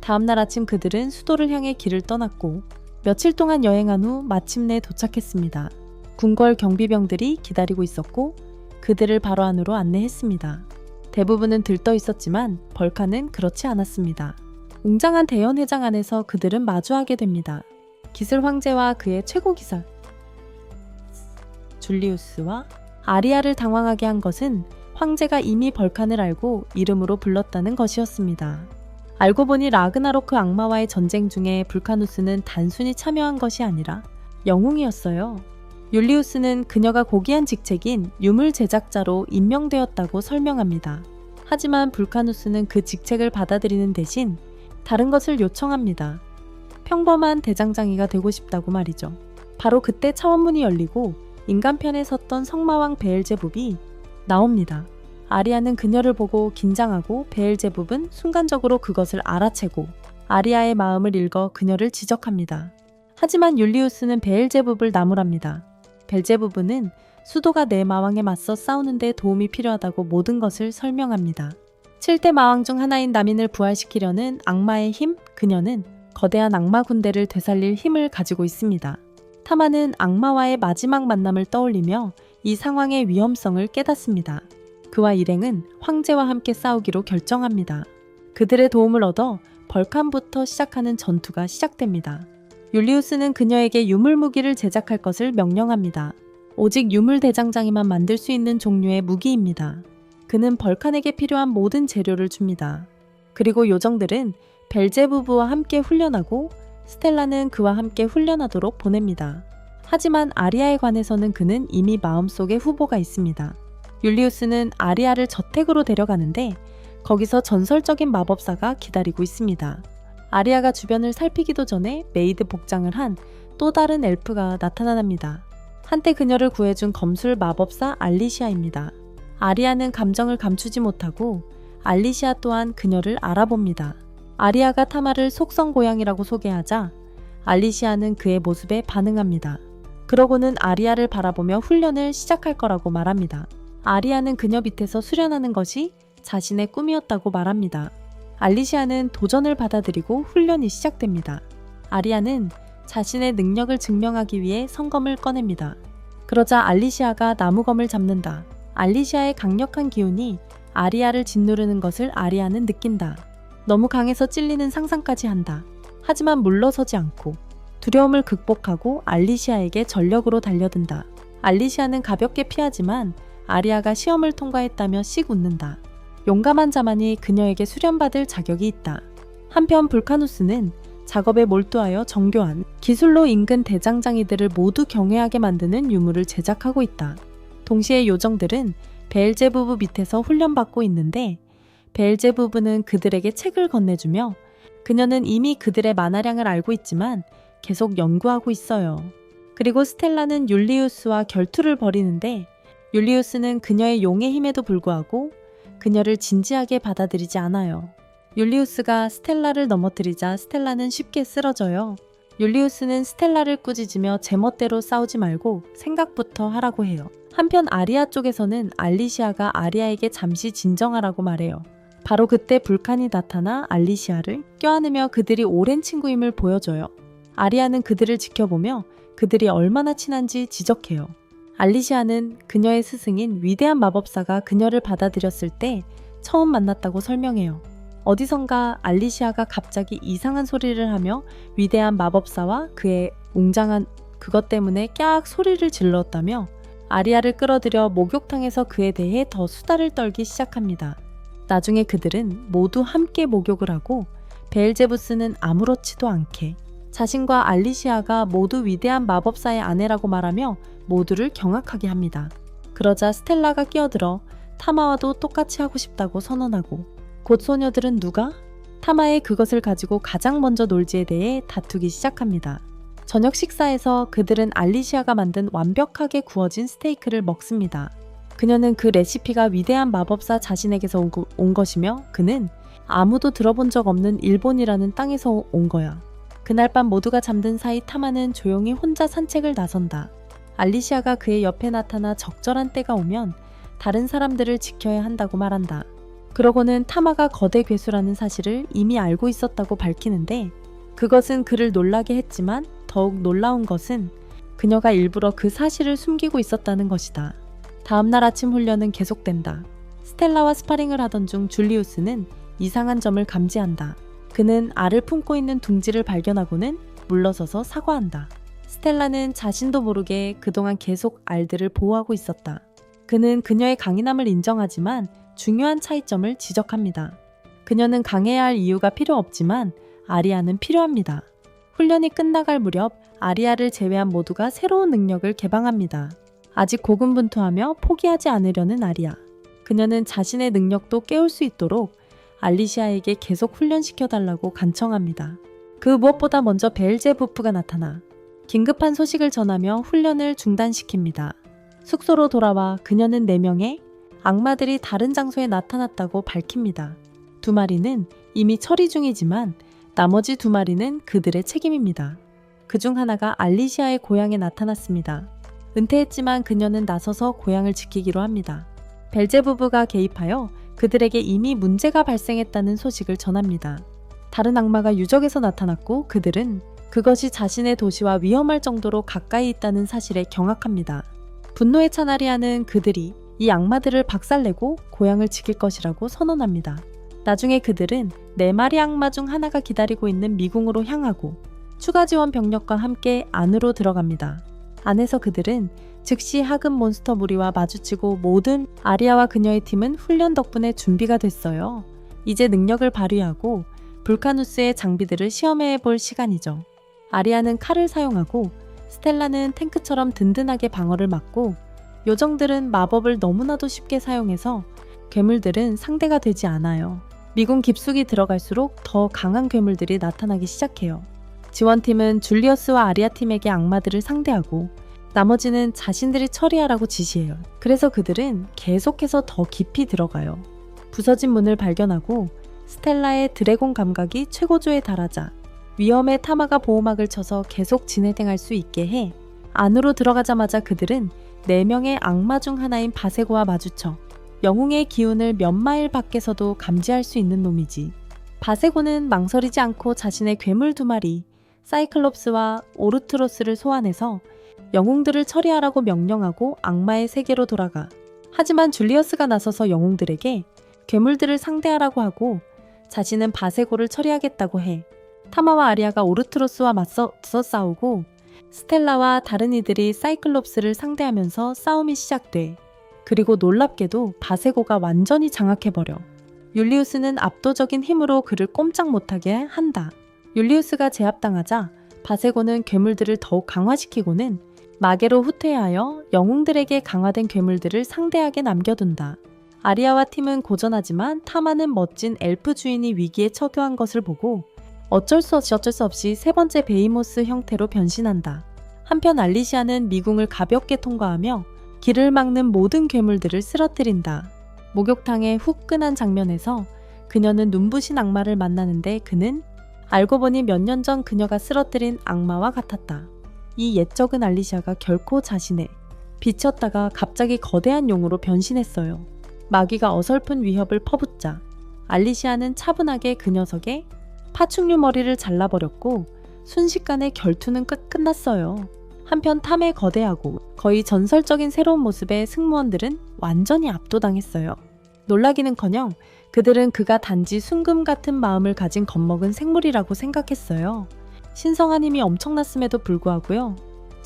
다음날 아침 그들은 수도를 향해 길을 떠났고 며칠 동안 여행한 후 마침내 도착했습니다. 궁궐 경비병들이 기다리고 있었고 그들을 바로 안으로 안내했습니다. 대부분은 들떠 있었지만 벌칸은 그렇지 않았습니다. 웅장한 대연 회장 안에서 그들은 마주하게 됩니다. 기슬 황제와 그의 최고 기사 줄리우스와 아리아를 당황하게 한 것은 황제가 이미 벌칸을 알고 이름으로 불렀다는 것이었습니다. 알고 보니 라그나로크 악마와의 전쟁 중에 불카누스는 단순히 참여한 것이 아니라 영웅이었어요. 율리우스는 그녀가 고귀한 직책인 유물 제작자로 임명되었다고 설명합니다. 하지만 불카누스는 그 직책을 받아들이는 대신 다른 것을 요청합니다. 평범한 대장장이가 되고 싶다고 말이죠. 바로 그때 차원문이 열리고 인간편에 섰던 성마왕 베엘제붑이 나옵니다. 아리아는 그녀를 보고 긴장하고 베엘제붑은 순간적으로 그것을 알아채고 아리아의 마음을 읽어 그녀를 지적합니다. 하지만 율리우스는 베엘제붑을 나무랍니다. 벨제부브는 수도가 내 마왕에 맞서 싸우는 데 도움이 필요하다고 모든 것을 설명합니다. 7대 마왕 중 하나인 나민을 부활시키려는 악마의 힘, 그녀는 거대한 악마 군대를 되살릴 힘을 가지고 있습니다. 타마는 악마와의 마지막 만남을 떠올리며 이 상황의 위험성을 깨닫습니다. 그와 일행은 황제와 함께 싸우기로 결정합니다. 그들의 도움을 얻어 벌칸부터 시작하는 전투가 시작됩니다. 율리우스는 그녀에게 유물 무기를 제작할 것을 명령합니다. 오직 유물 대장장이만 만들 수 있는 종류의 무기입니다. 그는 벌칸에게 필요한 모든 재료를 줍니다. 그리고 요정들은 벨제부브와 함께 훈련하고 스텔라는 그와 함께 훈련하도록 보냅니다. 하지만 아리아에 관해서는 그는 이미 마음속에 후보가 있습니다. 율리우스는 아리아를 저택으로 데려가는데 거기서 전설적인 마법사가 기다리고 있습니다. 아리아가 주변을 살피기도 전에 메이드 복장을 한 또 다른 엘프가 나타납니다. 한때 그녀를 구해준 검술 마법사 알리시아입니다. 아리아는 감정을 감추지 못하고 알리시아 또한 그녀를 알아봅니다. 아리아가 타마를 속성 고양이라고 소개하자 알리시아는 그의 모습에 반응합니다. 그러고는 아리아를 바라보며 훈련을 시작할 거라고 말합니다. 아리아는 그녀 밑에서 수련하는 것이 자신의 꿈이었다고 말합니다. 알리시아는 도전을 받아들이고 훈련이 시작됩니다. 아리아는 자신의 능력을 증명하기 위해 성검을 꺼냅니다. 그러자 알리시아가 나무검을 잡는다. 알리시아의 강력한 기운이 아리아를 짓누르는 것을 아리아는 느낀다. 너무 강해서 찔리는 상상까지 한다. 하지만 물러서지 않고 두려움을 극복하고 알리시아에게 전력으로 달려든다. 알리시아는 가볍게 피하지만 아리아가 시험을 통과했다며 씩 웃는다. 용감한 자만이 그녀에게 수련받을 자격이 있다. 한편 불카누스는 작업에 몰두하여 정교한 기술로 인근 대장장이들을 모두 경외하게 만드는 유물을 제작하고 있다. 동시에 요정들은 베엘제부브 밑에서 훈련받고 있는데 베엘제부브는 그들에게 책을 건네주며 그녀는 이미 그들의 만화량을 알고 있지만 계속 연구하고 있어요. 그리고 스텔라는 율리우스와 결투를 벌이는데 율리우스는 그녀의 용의 힘에도 불구하고 그녀를 진지하게 받아들이지 않아요. 율리우스가 스텔라를 넘어뜨리자 스텔라는 쉽게 쓰러져요. 율리우스는 스텔라를 꾸짖으며 제멋대로 싸우지 말고 생각부터 하라고 해요. 한편 아리아 쪽에서는 알리시아가 아리아에게 잠시 진정하라고 말해요. 바로 그때 불칸이 나타나 알리시아를 껴안으며 그들이 오랜 친구임을 보여줘요. 아리아는 그들을 지켜보며 그들이 얼마나 친한지 지적해요. 알리시아는 그녀의 스승인 위대한 마법사가 그녀를 받아들였을 때 처음 만났다고 설명해요. 어디선가 알리시아가 갑자기 이상한 소리를 하며 위대한 마법사와 그의 웅장한 그것 때문에 깍 소리를 질렀다며 아리아를 끌어들여 목욕탕에서 그에 대해 더 수다를 떨기 시작합니다. 나중에 그들은 모두 함께 목욕을 하고 베엘제부스는 아무렇지도 않게 자신과 알리시아가 모두 위대한 마법사의 아내라고 말하며 모두를 경악하게 합니다. 그러자 스텔라가 끼어들어 타마와도 똑같이 하고 싶다고 선언하고 곧 소녀들은 누가 타마의 그것을 가지고 가장 먼저 놀지에 대해 다투기 시작합니다. 저녁 식사에서 그들은 알리시아가 만든 완벽하게 구워진 스테이크를 먹습니다. 그녀는 그 레시피가 위대한 마법사 자신에게서 온 것이며 그는 아무도 들어본 적 없는 일본이라는 땅에서 온 거야. 그날 밤 모두가 잠든 사이 타마는 조용히 혼자 산책을 나선다. 알리시아가 그의 옆에 나타나 적절한 때가 오면 다른 사람들을 지켜야 한다고 말한다. 그러고는 타마가 거대 괴수라는 사실을 이미 알고 있었다고 밝히는데 그것은 그를 놀라게 했지만 더욱 놀라운 것은 그녀가 일부러 그 사실을 숨기고 있었다는 것이다. 다음날 아침 훈련은 계속된다. 스텔라와 스파링을 하던 중 줄리우스는 이상한 점을 감지한다. 그는 알을 품고 있는 둥지를 발견하고는 물러서서 사과한다. 스텔라는 자신도 모르게 그동안 계속 알들을 보호하고 있었다. 그는 그녀의 강인함을 인정하지만 중요한 차이점을 지적합니다. 그녀는 강해야 할 이유가 필요 없지만 아리아는 필요합니다. 훈련이 끝나갈 무렵 아리아를 제외한 모두가 새로운 능력을 개방합니다. 아직 고군분투하며 포기하지 않으려는 아리아. 그녀는 자신의 능력도 깨울 수 있도록 알리시아에게 계속 훈련시켜달라고 간청합니다. 그 무엇보다 먼저 베엘제부프가 나타나 긴급한 소식을 전하며 훈련을 중단시킵니다. 숙소로 돌아와 그녀는 4명의 악마들이 다른 장소에 나타났다고 밝힙니다. 2마리는 이미 처리 중이지만 나머지 2마리는 그들의 책임입니다. 그중 하나가 알리시아의 고향에 나타났습니다. 은퇴했지만 그녀는 나서서 고향을 지키기로 합니다. 벨제부브가 개입하여 그들에게 이미 문제가 발생했다는 소식을 전합니다. 다른 악마가 유적에서 나타났고 그들은 그것이 자신의 도시와 위험할 정도로 가까이 있다는 사실에 경악합니다. 분노에 찬 아리아는 그들이 이 악마들을 박살내고 고향을 지킬 것이라고 선언합니다. 나중에 그들은 4마리 악마 중 하나가 기다리고 있는 미궁으로 향하고 추가 지원 병력과 함께 안으로 들어갑니다. 안에서 그들은 즉시 하급 몬스터 무리와 마주치고 모든 아리아와 그녀의 팀은 훈련 덕분에 준비가 됐어요. 이제 능력을 발휘하고 불카누스의 장비들을 시험해 볼 시간이죠. 아리아는 칼을 사용하고 스텔라는 탱크처럼 든든하게 방어를 막고 요정들은 마법을 너무나도 쉽게 사용해서 괴물들은 상대가 되지 않아요. 미궁 깊숙이 들어갈수록 더 강한 괴물들이 나타나기 시작해요. 지원팀은 줄리어스와 아리아 팀에게 악마들을 상대하고 나머지는 자신들이 처리하라고 지시해요. 그래서 그들은 계속해서 더 깊이 들어가요. 부서진 문을 발견하고 스텔라의 드래곤 감각이 최고조에 달하자 위험에 타마가 보호막을 쳐서 계속 진행할 수 있게 해 안으로 들어가자마자 그들은 4명의 악마 중 하나인 바세고와 마주쳐 영웅의 기운을 몇 마일 밖에서도 감지할 수 있는 놈이지. 바세고는 망설이지 않고 자신의 괴물 2마리 사이클롭스와 오르트로스를 소환해서 영웅들을 처리하라고 명령하고 악마의 세계로 돌아가. 하지만 줄리어스가 나서서 영웅들에게 괴물들을 상대하라고 하고 자신은 바세고를 처리하겠다고 해. 타마와 아리아가 오르트로스와 맞서 싸우고 스텔라와 다른 이들이 사이클롭스를 상대하면서 싸움이 시작돼. 그리고 놀랍게도 바세고가 완전히 장악해버려. 율리우스는 압도적인 힘으로 그를 꼼짝 못하게 한다. 율리우스가 제압당하자 바세고는 괴물들을 더욱 강화시키고는 마개로 후퇴하여 영웅들에게 강화된 괴물들을 상대하게 남겨둔다. 아리아와 팀은 고전하지만 타마는 멋진 엘프 주인이 위기에 처교한 것을 보고 어쩔 수 없이 3번째 베이모스 형태로 변신한다. 한편 알리시아는 미궁을 가볍게 통과하며 길을 막는 모든 괴물들을 쓰러뜨린다. 목욕탕의 후끈한 장면에서 그녀는 눈부신 악마를 만나는데 그는 알고 보니 몇 년 전 그녀가 쓰러뜨린 악마와 같았다. 이 옛적은 알리시아가 결코 자신의 비쳤다가 갑자기 거대한 용으로 변신했어요. 마귀가 어설픈 위협을 퍼붓자 알리시아는 차분하게 그 녀석의 파충류 머리를 잘라버렸고 순식간에 결투는 끝났어요. 한편 탐의 거대하고 거의 전설적인 새로운 모습의 승무원들은 완전히 압도당했어요. 놀라기는커녕 그들은 그가 단지 순금 같은 마음을 가진 겁먹은 생물이라고 생각했어요. 신성한 힘이 엄청났음에도 불구하고요.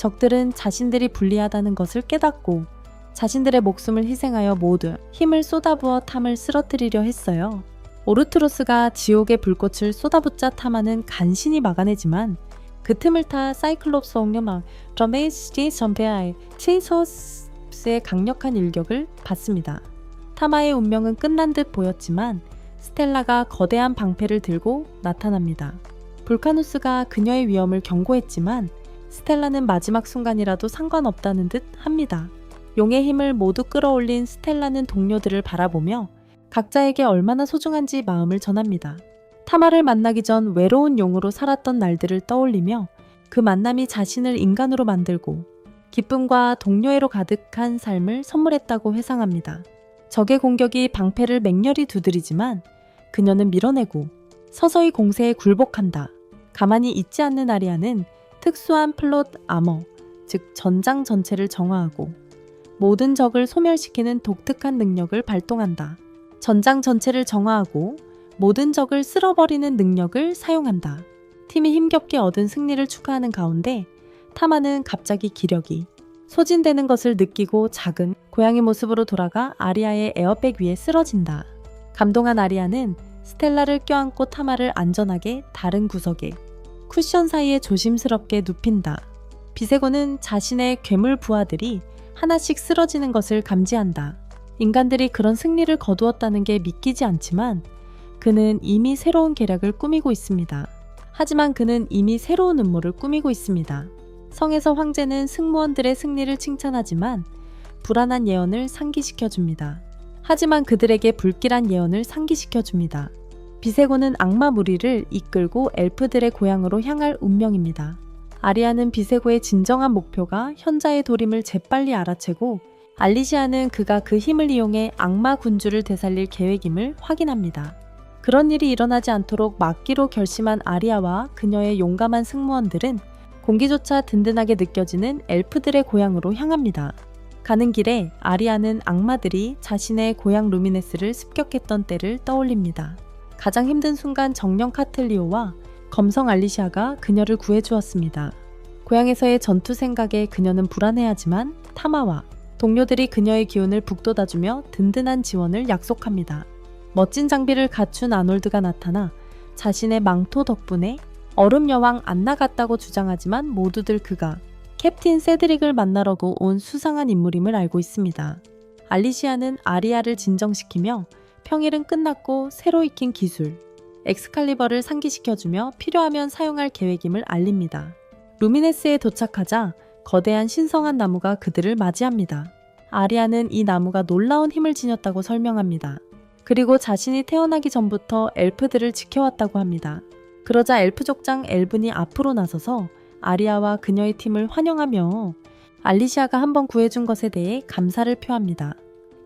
적들은 자신들이 불리하다는 것을 깨닫고 자신들의 목숨을 희생하여 모두 힘을 쏟아부어 탐을 쓰러뜨리려 했어요. 오르투로스가 지옥의 불꽃을 쏟아붓자 타마는 간신히 막아내지만 그 틈을 타 사이클롭스 옥녀망 러메이스지 전페아의 체이소스의 강력한 일격을 받습니다. 타마의 운명은 끝난 듯 보였지만 스텔라가 거대한 방패를 들고 나타납니다. 볼카누스가 그녀의 위험을 경고했지만 스텔라는 마지막 순간이라도 상관없다는 듯 합니다. 용의 힘을 모두 끌어올린 스텔라는 동료들을 바라보며 각자에게 얼마나 소중한지 마음을 전합니다. 타마를 만나기 전 외로운 용으로 살았던 날들을 떠올리며 그 만남이 자신을 인간으로 만들고 기쁨과 동료애로 가득한 삶을 선물했다고 회상합니다. 적의 공격이 방패를 맹렬히 두드리지만 그녀는 밀어내고 서서히 공세에 굴복한다. 가만히 있지 않는 아리아는 특수한 플롯 아머, 즉 전장 전체를 정화하고 모든 적을 소멸시키는 독특한 능력을 발동한다. 전장 전체를 정화하고 모든 적을 쓸어버리는 능력을 사용한다. 팀이 힘겹게 얻은 승리를 축하하는 가운데 타마는 갑자기 기력이 소진되는 것을 느끼고 작은 고양이 모습으로 돌아가 아리아의 에어백 위에 쓰러진다. 감동한 아리아는 스텔라를 껴안고 타마를 안전하게 다른 구석에 쿠션 사이에 조심스럽게 눕힌다. 비세고는 자신의 괴물 부하들이 하나씩 쓰러지는 것을 감지한다. 인간들이 그런 승리를 거두었다는 게 믿기지 않지만 그는 이미 새로운 계략을 꾸미고 있습니다. 하지만 그는 이미 새로운 음모를 꾸미고 있습니다. 성에서 황제는 승무원들의 승리를 칭찬하지만 불안한 예언을 상기시켜줍니다. 하지만 그들에게 불길한 예언을 상기시켜줍니다. 비세고는 악마 무리를 이끌고 엘프들의 고향으로 향할 운명입니다. 아리아는 비세고의 진정한 목표가 현자의 도림을 재빨리 알아채고 알리시아는 그가 그 힘을 이용해 악마 군주를 되살릴 계획임을 확인합니다. 그런 일이 일어나지 않도록 막기로 결심한 아리아와 그녀의 용감한 승무원들은 공기조차 든든하게 느껴지는 엘프들의 고향으로 향합니다. 가는 길에 아리아는 악마들이 자신의 고향 루미네스를 습격했던 때를 떠올립니다. 가장 힘든 순간 정령 카틀리오와 검성 알리시아가 그녀를 구해주었습니다. 고향에서의 전투 생각에 그녀는 불안해하지만 타마와 동료들이 그녀의 기운을 북돋아주며 든든한 지원을 약속합니다. 멋진 장비를 갖춘 아놀드가 나타나 자신의 망토 덕분에 얼음 여왕 안 나갔다고 주장하지만 모두들 그가 캡틴 세드릭을 만나러고 온 수상한 인물임을 알고 있습니다. 알리시아는 아리아를 진정시키며 평일은 끝났고 새로 익힌 기술 엑스칼리버를 상기시켜주며 필요하면 사용할 계획임을 알립니다. 루미네스에 도착하자 거대한 신성한 나무가 그들을 맞이합니다. 아리아는 이 나무가 놀라운 힘을 지녔다고 설명합니다. 그리고 자신이 태어나기 전부터 엘프들을 지켜왔다고 합니다. 그러자 엘프 족장 엘븐이 앞으로 나서서 아리아와 그녀의 팀을 환영하며 알리시아가 한번 구해준 것에 대해 감사를 표합니다.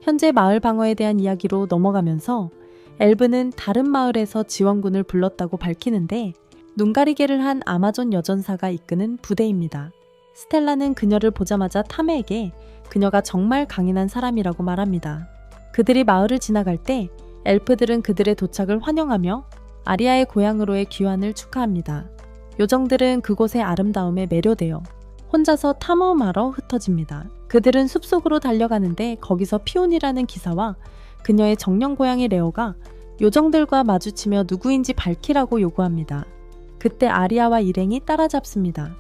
현재 마을 방어에 대한 이야기로 넘어가면서 엘븐은 다른 마을에서 지원군을 불렀다고 밝히는데 눈가리개를 한 아마존 여전사가 이끄는 부대입니다. 스텔라는 그녀를 보자마자 타메에게 그녀가 정말 강인한 사람이라고 말합니다. 그들이 마을을 지나갈 때 엘프들은 그들의 도착을 환영하며 아리아의 고향으로의 귀환을 축하합니다. 요정들은 그곳의 아름다움에 매료되어 혼자서 탐험하러 흩어집니다. 그들은 숲속으로 달려가는데 거기서 피온이라는 기사와 그녀의 정령 고양이 레오가 요정들과 마주치며 누구인지 밝히라고 요구합니다. 그때 아리아와 일행이 따라잡습니다.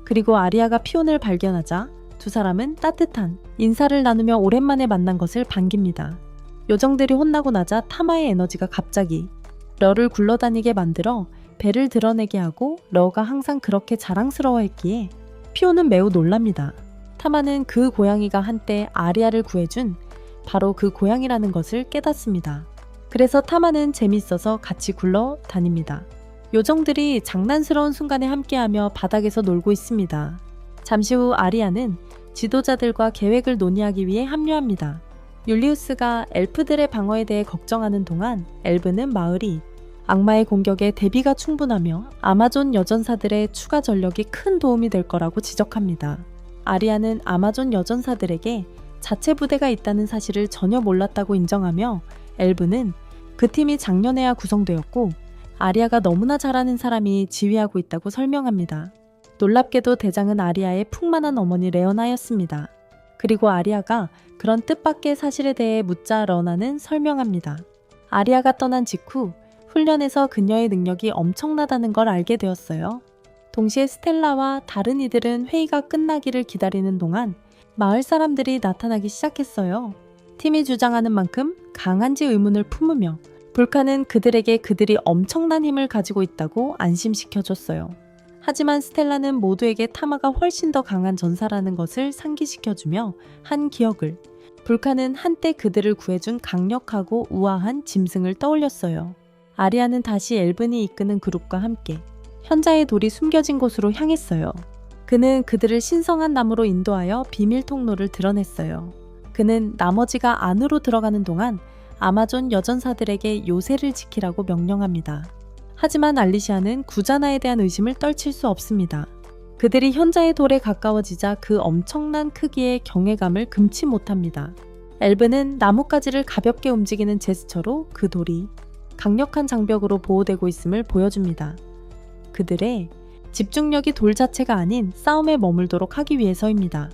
그리고 아리아가 피온을 발견하자 두 사람은 따뜻한 인사를 나누며 오랜만에 만난 것을 반깁니다. 요정들이 혼나고 나자 타마의 에너지가 갑자기 러를 굴러다니게 만들어 배를 드러내게 하고 러가 항상 그렇게 자랑스러워했기에 피오는 매우 놀랍니다. 타마는 그 고양이가 한때 아리아를 구해준 바로 그 고양이라는 것을 깨닫습니다. 그래서 타마는 재밌어서 같이 굴러다닙니다. 요정들이 장난스러운 순간에 함께하며 바닥에서 놀고 있습니다. 잠시 후 아리아는 지도자들과 계획을 논의하기 위해 합류합니다. 율리우스가 엘프들의 방어에 대해 걱정하는 동안 엘브는 마을이 악마의 공격에 대비가 충분하며 아마존 여전사들의 추가 전력이 큰 도움이 될 거라고 지적합니다. 아리아는 아마존 여전사들에게 자체 부대가 있다는 사실을 전혀 몰랐다고 인정하며 엘브는 그 팀이 작년에야 구성되었고 아리아가 너무나 잘하는 사람이 지휘하고 있다고 설명합니다. 놀랍게도 대장은 아리아의 풍만한 어머니 레오나였습니다. 그리고 아리아가 그런 뜻밖의 사실에 대해 묻자 러나는 설명합니다. 아리아가 떠난 직후 훈련에서 그녀의 능력이 엄청나다는 걸 알게 되었어요. 동시에 스텔라와 다른 이들은 회의가 끝나기를 기다리는 동안 마을 사람들이 나타나기 시작했어요. 팀이 주장하는 만큼 강한지 의문을 품으며 불카는 그들에게 그들이 엄청난 힘을 가지고 있다고 안심시켜줬어요. 하지만 스텔라는 모두에게 타마가 훨씬 더 강한 전사라는 것을 상기시켜주며 한 기억을, 불카는 한때 그들을 구해준 강력하고 우아한 짐승을 떠올렸어요. 아리아는 다시 엘븐이 이끄는 그룹과 함께 현자의 돌이 숨겨진 곳으로 향했어요. 그는 그들을 신성한 나무로 인도하여 비밀 통로를 드러냈어요. 그는 나머지가 안으로 들어가는 동안 아마존 여전사들에게 요새를 지키라고 명령합니다. 하지만 알리시아는 구자나에 대한 의심을 떨칠 수 없습니다. 그들이 현자의 돌에 가까워지자 그 엄청난 크기의 경외감을 금치 못합니다. 엘브는 나뭇가지를 가볍게 움직이는 제스처로 그 돌이 강력한 장벽으로 보호되고 있음을 보여줍니다. 그들의 집중력이 돌 자체가 아닌 싸움에 머물도록 하기 위해서입니다.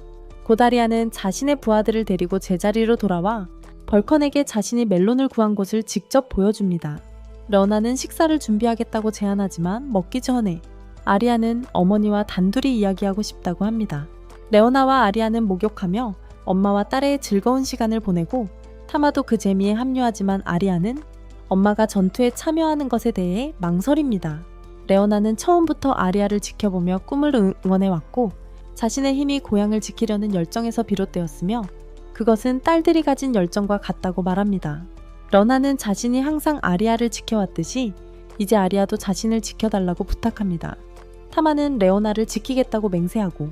고다리아는 자신의 부하들을 데리고 제자리로 돌아와 벌컨에게 자신이 멜론을 구한 곳을 직접 보여줍니다. 러나는 식사를 준비하겠다고 제안하지만 먹기 전에 아리아는 어머니와 단둘이 이야기하고 싶다고 합니다. 레오나와 아리아는 목욕하며 엄마와 딸의 즐거운 시간을 보내고 타마도 그 재미에 합류하지만 아리아는 엄마가 전투에 참여하는 것에 대해 망설입니다. 레오나는 처음부터 아리아를 지켜보며 꿈을 응원해왔고 자신의 힘이 고향을 지키려는 열정에서 비롯되었으며 그것은 딸들이 가진 열정과 같다고 말합니다. 러나는 자신이 항상 아리아를 지켜왔듯이 이제 아리아도 자신을 지켜달라고 부탁합니다. 타마는 레오나를 지키겠다고 맹세하고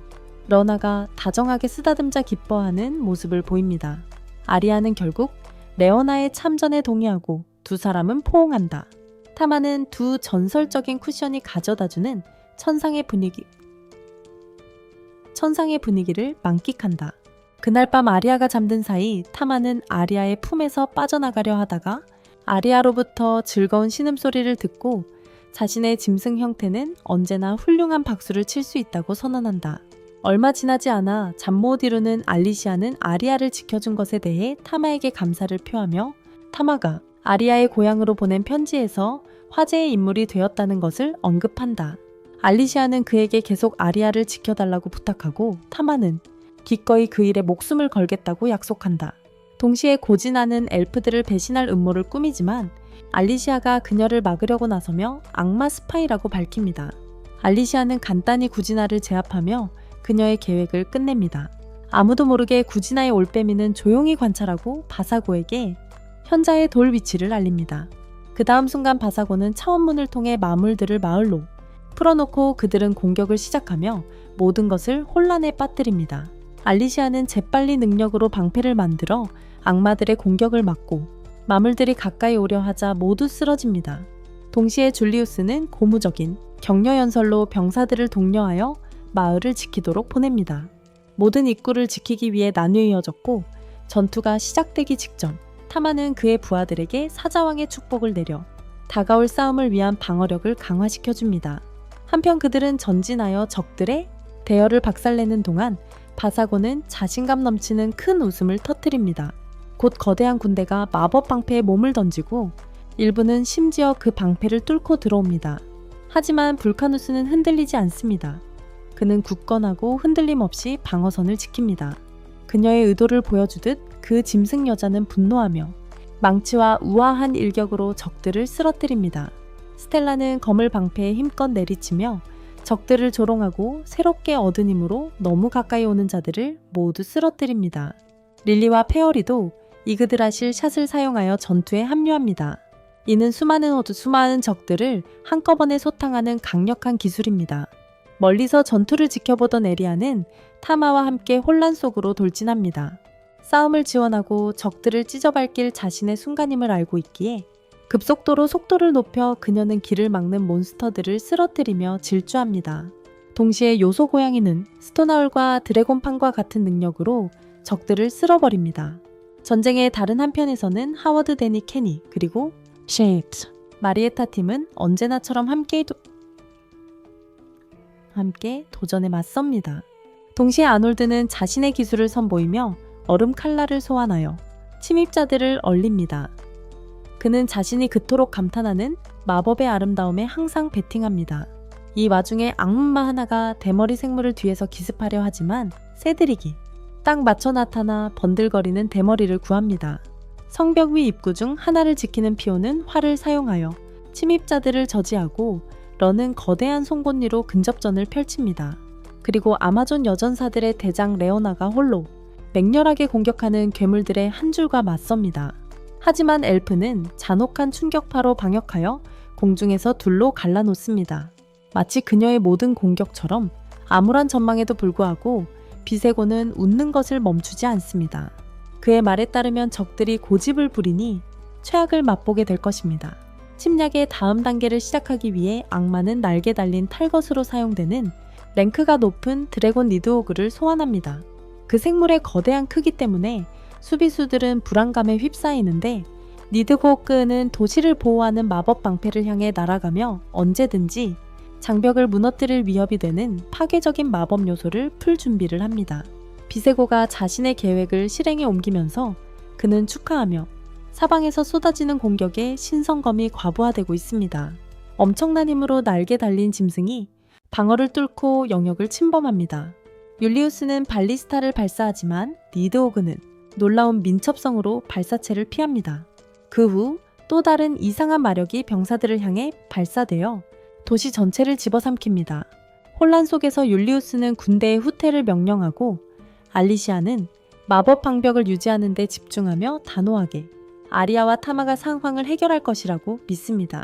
러나가 다정하게 쓰다듬자 기뻐하는 모습을 보입니다. 아리아는 결국 레오나의 참전에 동의하고 두 사람은 포옹한다. 타마는 두 전설적인 쿠션이 가져다주는 천상의 분위기를 만끽한다. 그날 밤 아리아가 잠든 사이 타마는 아리아의 품에서 빠져나가려 하다가 아리아로부터 즐거운 신음소리를 듣고 자신의 짐승 형태는 언제나 훌륭한 박수를 칠 수 있다고 선언한다. 얼마 지나지 않아 잠 못 이루는 알리시아는 아리아를 지켜준 것에 대해 타마에게 감사를 표하며 타마가 아리아의 고향으로 보낸 편지에서 화제의 인물이 되었다는 것을 언급한다. 알리시아는 그에게 계속 아리아를 지켜달라고 부탁하고 타마는 기꺼이 그 일에 목숨을 걸겠다고 약속한다. 동시에 고진하는 엘프들을 배신할 음모를 꾸미지만 알리시아가 그녀를 막으려고 나서며 악마 스파이라고 밝힙니다. 알리시아는 간단히 구지나를 제압하며 그녀의 계획을 끝냅니다. 아무도 모르게 구지나의 올빼미는 조용히 관찰하고 바사고에게 현자의 돌 위치를 알립니다. 그 다음 순간 바사고는 차원문을 통해 마물들을 마을로 풀어놓고 그들은 공격을 시작하며 모든 것을 혼란에 빠뜨립니다. 알리시아는 재빨리 능력으로 방패를 만들어 악마들의 공격을 막고 마물들이 가까이 오려 하자 모두 쓰러집니다. 동시에 줄리우스는 고무적인 격려 연설로 병사들을 독려하여 마을을 지키도록 보냅니다. 모든 입구를 지키기 위해 나뉘어졌고 전투가 시작되기 직전 타마는 그의 부하들에게 사자왕의 축복을 내려 다가올 싸움을 위한 방어력을 강화시켜줍니다. 한편 그들은 전진하여 적들의 대열을 박살내는 동안 바사고는 자신감 넘치는 큰 웃음을 터뜨립니다. 곧 거대한 군대가 마법 방패에 몸을 던지고 일부는 심지어 그 방패를 뚫고 들어옵니다. 하지만 불카누스는 흔들리지 않습니다. 그는 굳건하고 흔들림 없이 방어선을 지킵니다. 그녀의 의도를 보여주듯 그 짐승 여자는 분노하며 망치와 우아한 일격으로 적들을 쓰러뜨립니다. 스텔라는 검을 방패에 힘껏 내리치며 적들을 조롱하고 새롭게 얻은 힘으로 너무 가까이 오는 자들을 모두 쓰러뜨립니다. 릴리와 페어리도 이그드라실 샷을 사용하여 전투에 합류합니다. 이는 수많은 적들을 한꺼번에 소탕하는 강력한 기술입니다. 멀리서 전투를 지켜보던 에리아는 타마와 함께 혼란 속으로 돌진합니다. 싸움을 지원하고 적들을 찢어밟길 자신의 순간임을 알고 있기에 급속도로 속도를 높여 그녀는 길을 막는 몬스터들을 쓰러뜨리며 질주합니다. 동시에 요소 고양이는 스토나울과 드래곤판과 같은 능력으로 적들을 쓸어버립니다. 전쟁의 다른 한편에서는 하워드 데니 케니 그리고 쉐이프스 마리에타 팀은 언제나처럼 함께 함께 도전에 맞섭니다. 동시에 아놀드는 자신의 기술을 선보이며 얼음 칼날을 소환하여 침입자들을 얼립니다. 그는 자신이 그토록 감탄하는 마법의 아름다움에 항상 베팅합니다. 이 와중에 악마 하나가 대머리 생물을 뒤에서 기습하려 하지만 세드릭이 딱 맞춰 나타나 번들거리는 대머리를 구합니다. 성벽 위 입구 중 하나를 지키는 피오는 활을 사용하여 침입자들을 저지하고 런은 거대한 송곳니로 근접전을 펼칩니다. 그리고 아마존 여전사들의 대장 레오나가 홀로 맹렬하게 공격하는 괴물들의 한 줄과 맞섭니다. 하지만 엘프는 잔혹한 충격파로 방역하여 공중에서 둘로 갈라놓습니다. 마치 그녀의 모든 공격처럼 암울한 전망에도 불구하고 비세고는 웃는 것을 멈추지 않습니다. 그의 말에 따르면 적들이 고집을 부리니 최악을 맛보게 될 것입니다. 침략의 다음 단계를 시작하기 위해 악마는 날개 달린 탈것으로 사용되는 랭크가 높은 드래곤 니드호그를 소환합니다. 그 생물의 거대한 크기 때문에 수비수들은 불안감에 휩싸이는데 니드호그는 도시를 보호하는 마법 방패를 향해 날아가며 언제든지 장벽을 무너뜨릴 위협이 되는 파괴적인 마법 요소를 풀 준비를 합니다. 비세고가 자신의 계획을 실행에 옮기면서 그는 축하하며 사방에서 쏟아지는 공격에 신성검이 과부하되고 있습니다. 엄청난 힘으로 날개 달린 짐승이 방어를 뚫고 영역을 침범합니다. 율리우스는 발리스타를 발사하지만 니드호그는 놀라운 민첩성으로 발사체를 피합니다. 그 후 또 다른 이상한 마력이 병사들을 향해 발사되어 도시 전체를 집어삼킵니다. 혼란 속에서 율리우스는 군대의 후퇴를 명령하고 알리시아는 마법 방벽을 유지하는 데 집중하며 단호하게 아리아와 타마가 상황을 해결할 것이라고 믿습니다.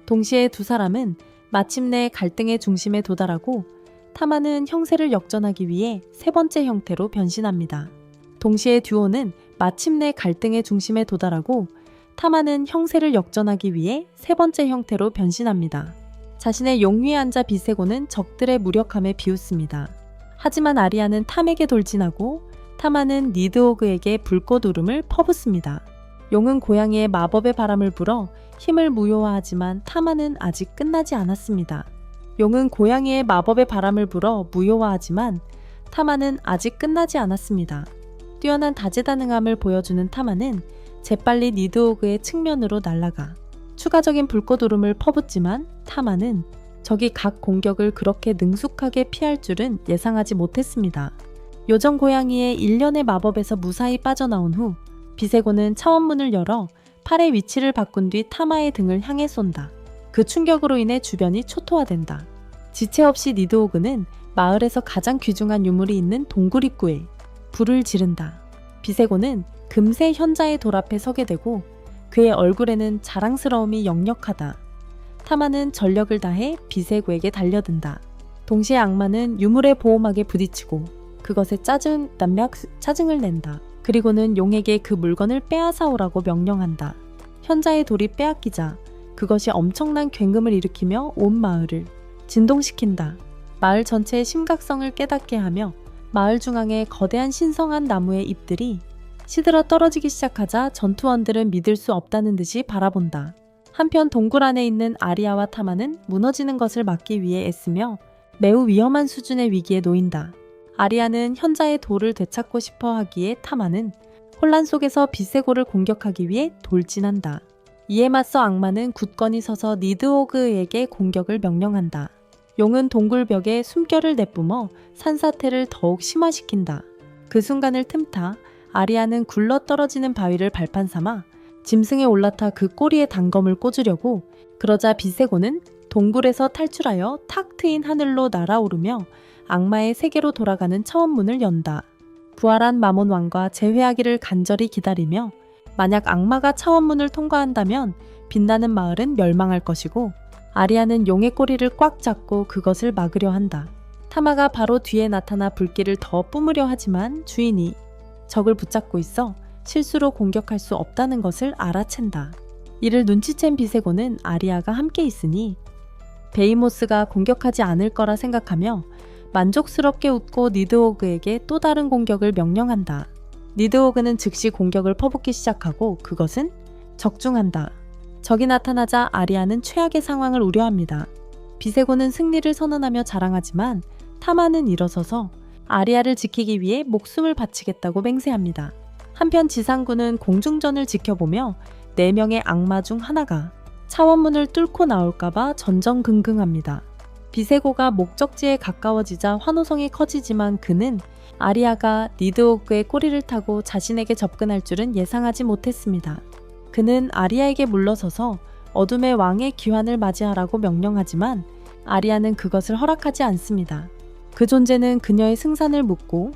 동시에 두 사람은 마침내 갈등의 중심에 도달하고 타마는 형세를 역전하기 위해 세 번째 형태로 변신합니다. 동시에 듀오는 마침내 갈등의 중심에 도달하고 타마는 형세를 역전하기 위해 세 번째 형태로 변신합니다. 자신의 용 위에 앉아 비세고는 적들의 무력함에 비웃습니다. 하지만 아리아는 탐에게 돌진하고 타마는 니드호그에게 불꽃 울음을 퍼붓습니다. 용은 고양이의 마법의 바람을 불어 힘을 무효화하지만 타마는 아직 끝나지 않았습니다. 용은 고양이의 마법의 바람을 불어 무효화하지만 타마는 아직 끝나지 않았습니다. 뛰어난 다재다능함을 보여주는 타마는 재빨리 니드호그의 측면으로 날아가 추가적인 불꽃 울음을 퍼붓지만 타마는 적이 각 공격을 그렇게 능숙하게 피할 줄은 예상하지 못했습니다. 요정 고양이의 일련의 마법에서 무사히 빠져나온 후 비세고는 차원문을 열어 팔의 위치를 바꾼 뒤 타마의 등을 향해 쏜다. 그 충격으로 인해 주변이 초토화된다. 지체 없이 니드호그는 마을에서 가장 귀중한 유물이 있는 동굴 입구에 불을 지른다. 비세고는 금세 현자의 돌 앞에 서게 되고 그의 얼굴에는 자랑스러움이 역력하다. 타마는 전력을 다해 비세고에게 달려든다. 동시에 악마는 유물의 보호막에 부딪히고 그것에 짜증을 낸다. 그리고는 용에게 그 물건을 빼앗아 오라고 명령한다. 현자의 돌이 빼앗기자 그것이 엄청난 굉음을 일으키며 온 마을을 진동시킨다. 마을 전체의 심각성을 깨닫게 하며 마을 중앙에 거대한 신성한 나무의 잎들이 시들어 떨어지기 시작하자 전투원들은 믿을 수 없다는 듯이 바라본다. 한편 동굴 안에 있는 아리아와 타마는 무너지는 것을 막기 위해 애쓰며 매우 위험한 수준의 위기에 놓인다. 아리아는 현자의 돌을 되찾고 싶어 하기에 타마는 혼란 속에서 비세고를 공격하기 위해 돌진한다. 이에 맞서 악마는 굳건히 서서 니드호그에게 공격을 명령한다. 용은 동굴벽에 숨결을 내뿜어 산사태를 더욱 심화시킨다. 그 순간을 틈타 아리아는 굴러떨어지는 바위를 발판 삼아 짐승에 올라타 그 꼬리에 단검을 꽂으려고 그러자 비세고는 동굴에서 탈출하여 탁 트인 하늘로 날아오르며 악마의 세계로 돌아가는 차원문을 연다. 부활한 마몬 왕과 재회하기를 간절히 기다리며 만약 악마가 차원문을 통과한다면 빛나는 마을은 멸망할 것이고 아리아는 용의 꼬리를 꽉 잡고 그것을 막으려 한다. 타마가 바로 뒤에 나타나 불길을 더 뿜으려 하지만 주인이 적을 붙잡고 있어 실수로 공격할 수 없다는 것을 알아챈다. 이를 눈치챈 비세고는 아리아가 함께 있으니 베이모스가 공격하지 않을 거라 생각하며 만족스럽게 웃고 니드호그에게 또 다른 공격을 명령한다. 니드호그는 즉시 공격을 퍼붓기 시작하고 그것은 적중한다. 적이 나타나자 아리아는 최악의 상황을 우려합니다. 비세고는 승리를 선언하며 자랑하지만 타마는 일어서서 아리아를 지키기 위해 목숨을 바치겠다고 맹세합니다. 한편 지상군은 공중전을 지켜보며 4명의 악마 중 하나가 차원문을 뚫고 나올까봐 전전긍긍합니다. 비세고가 목적지에 가까워지자 환호성이 커지지만 그는 아리아가 니드오그의 꼬리를 타고 자신에게 접근할 줄은 예상하지 못했습니다. 그는 아리아에게 물러서서 어둠의 왕의 귀환을 맞이하라고 명령하지만 아리아는 그것을 허락하지 않습니다. 그 존재는 그녀의 승산을 묻고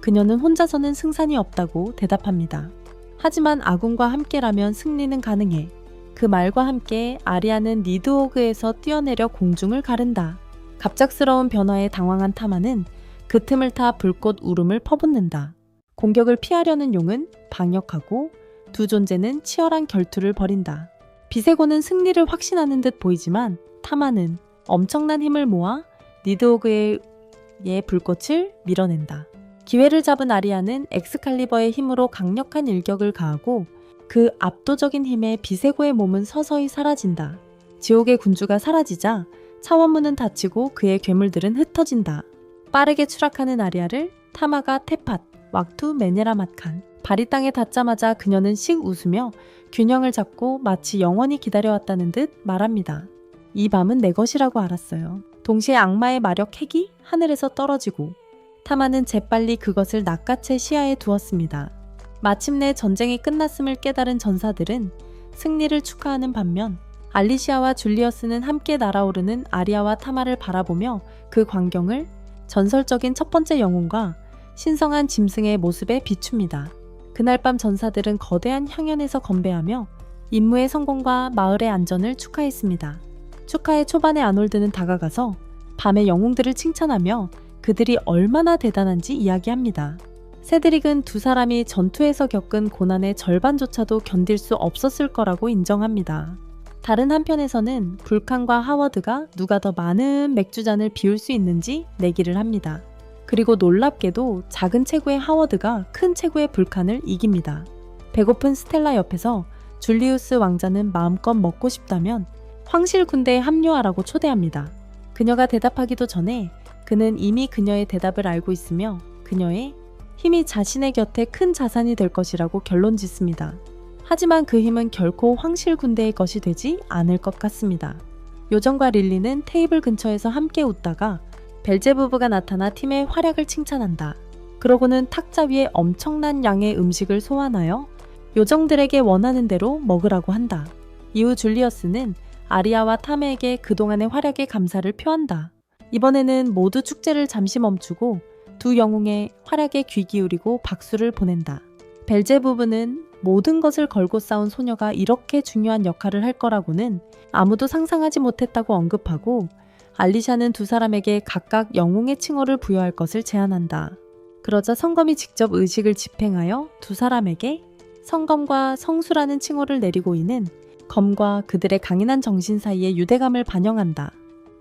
그녀는 혼자서는 승산이 없다고 대답합니다. 하지만 아군과 함께라면 승리는 가능해. 그 말과 함께 아리아는 니드오그에서 뛰어내려 공중을 가른다. 갑작스러운 변화에 당황한 타마는 그 틈을 타 불꽃 울음을 퍼붓는다. 공격을 피하려는 용은 방역하고 두 존재는 치열한 결투를 벌인다. 비세고는 승리를 확신하는 듯 보이지만 타마는 엄청난 힘을 모아 니드오그의 불꽃을 밀어낸다. 기회를 잡은 아리아는 엑스칼리버의 힘으로 강력한 일격을 가하고 그 압도적인 힘에 비세고의 몸은 서서히 사라진다. 지옥의 군주가 사라지자 차원문은 닫히고 그의 괴물들은 흩어진다. 빠르게 추락하는 아리아를 타마가 테팟, 왁투 메네라맛칸, 발이 땅에 닿자마자 그녀는 씩 웃으며 균형을 잡고 마치 영원히 기다려왔다는 듯 말합니다. 이 밤은 내 것이라고 알았어요. 동시에 악마의 마력 핵이 하늘에서 떨어지고 타마는 재빨리 그것을 낚아채 시야에 두었습니다. 마침내 전쟁이 끝났음을 깨달은 전사들은 승리를 축하하는 반면 알리시아와 줄리어스는 함께 날아오르는 아리아와 타마를 바라보며 그 광경을 전설적인 첫 번째 영웅과 신성한 짐승의 모습에 비춥니다. 그날 밤 전사들은 거대한 향연에서 건배하며 임무의 성공과 마을의 안전을 축하했습니다. 축하의 초반에 아놀드는 다가가서 밤의 영웅들을 칭찬하며 그들이 얼마나 대단한지 이야기합니다. 세드릭은 두 사람이 전투에서 겪은 고난의 절반조차도 견딜 수 없었을 거라고 인정합니다. 다른 한편에서는 불칸과 하워드가 누가 더 많은 맥주잔을 비울 수 있는지 내기를 합니다. 그리고 놀랍게도 작은 체구의 하워드가 큰 체구의 불칸을 이깁니다. 배고픈 스텔라 옆에서 줄리우스 왕자는 마음껏 먹고 싶다면 황실 군대에 합류하라고 초대합니다. 그녀가 대답하기도 전에 그는 이미 그녀의 대답을 알고 있으며 그녀의 힘이 자신의 곁에 큰 자산이 될 것이라고 결론 짓습니다. 하지만 그 힘은 결코 황실 군대의 것이 되지 않을 것 같습니다. 요정과 릴리는 테이블 근처에서 함께 웃다가 벨제부부가 나타나 팀의 활약을 칭찬한다. 그러고는 탁자 위에 엄청난 양의 음식을 소환하여 요정들에게 원하는 대로 먹으라고 한다. 이후 줄리어스는 아리아와 타메에게 그동안의 활약에 감사를 표한다. 이번에는 모두 축제를 잠시 멈추고 두 영웅의 활약에 귀 기울이고 박수를 보낸다. 벨제부부는 모든 것을 걸고 싸운 소녀가 이렇게 중요한 역할을 할 거라고는 아무도 상상하지 못했다고 언급하고 알리샤는 두 사람에게 각각 영웅의 칭호를 부여할 것을 제안한다. 그러자 성검이 직접 의식을 집행하여 두 사람에게 성검과 성수라는 칭호를 내리고 이는 검과 그들의 강인한 정신 사이의 유대감을 반영한다.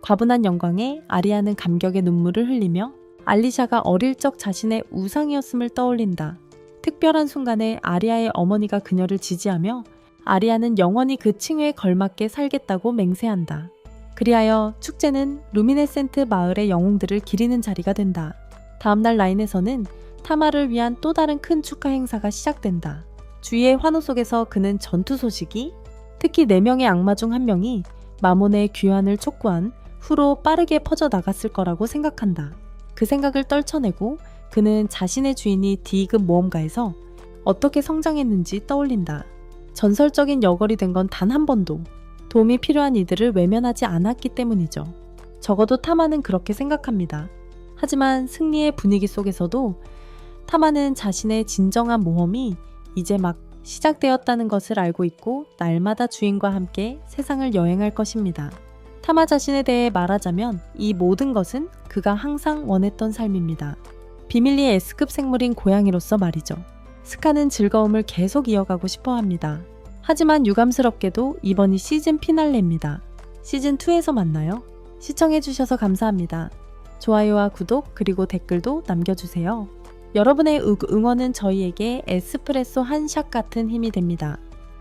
과분한 영광에 아리아는 감격의 눈물을 흘리며 알리샤가 어릴 적 자신의 우상이었음을 떠올린다. 특별한 순간에 아리아의 어머니가 그녀를 지지하며 아리아는 영원히 그 칭호에 걸맞게 살겠다고 맹세한다. 그리하여 축제는 루미네센트 마을의 영웅들을 기리는 자리가 된다. 다음날 라인에서는 타마를 위한 또 다른 큰 축하 행사가 시작된다. 주위의 환호 속에서 그는 전투 소식이 특히 4명의 악마 중 1명이 마몬의 귀환을 촉구한 후로 빠르게 퍼져나갔을 거라고 생각한다. 그 생각을 떨쳐내고 그는 자신의 주인이 D급 모험가에서 어떻게 성장했는지 떠올린다. 전설적인 여걸이 된 건 단 한 번도 도움이 필요한 이들을 외면하지 않았기 때문이죠. 적어도 타마는 그렇게 생각합니다. 하지만 승리의 분위기 속에서도 타마는 자신의 진정한 모험이 이제 막 시작되었다는 것을 알고 있고 날마다 주인과 함께 세상을 여행할 것입니다. 타마 자신에 대해 말하자면 이 모든 것은 그가 항상 원했던 삶입니다. 비밀리의 S급 생물인 고양이로서 말이죠. 스카는 즐거움을 계속 이어가고 싶어 합니다. 하지만 유감스럽게도 이번이 시즌 피날레입니다. 시즌2에서 만나요. 시청해주셔서 감사합니다. 좋아요와 구독 그리고 댓글도 남겨주세요. 여러분의 응원은 저희에게 에스프레소 한 샷 같은 힘이 됩니다.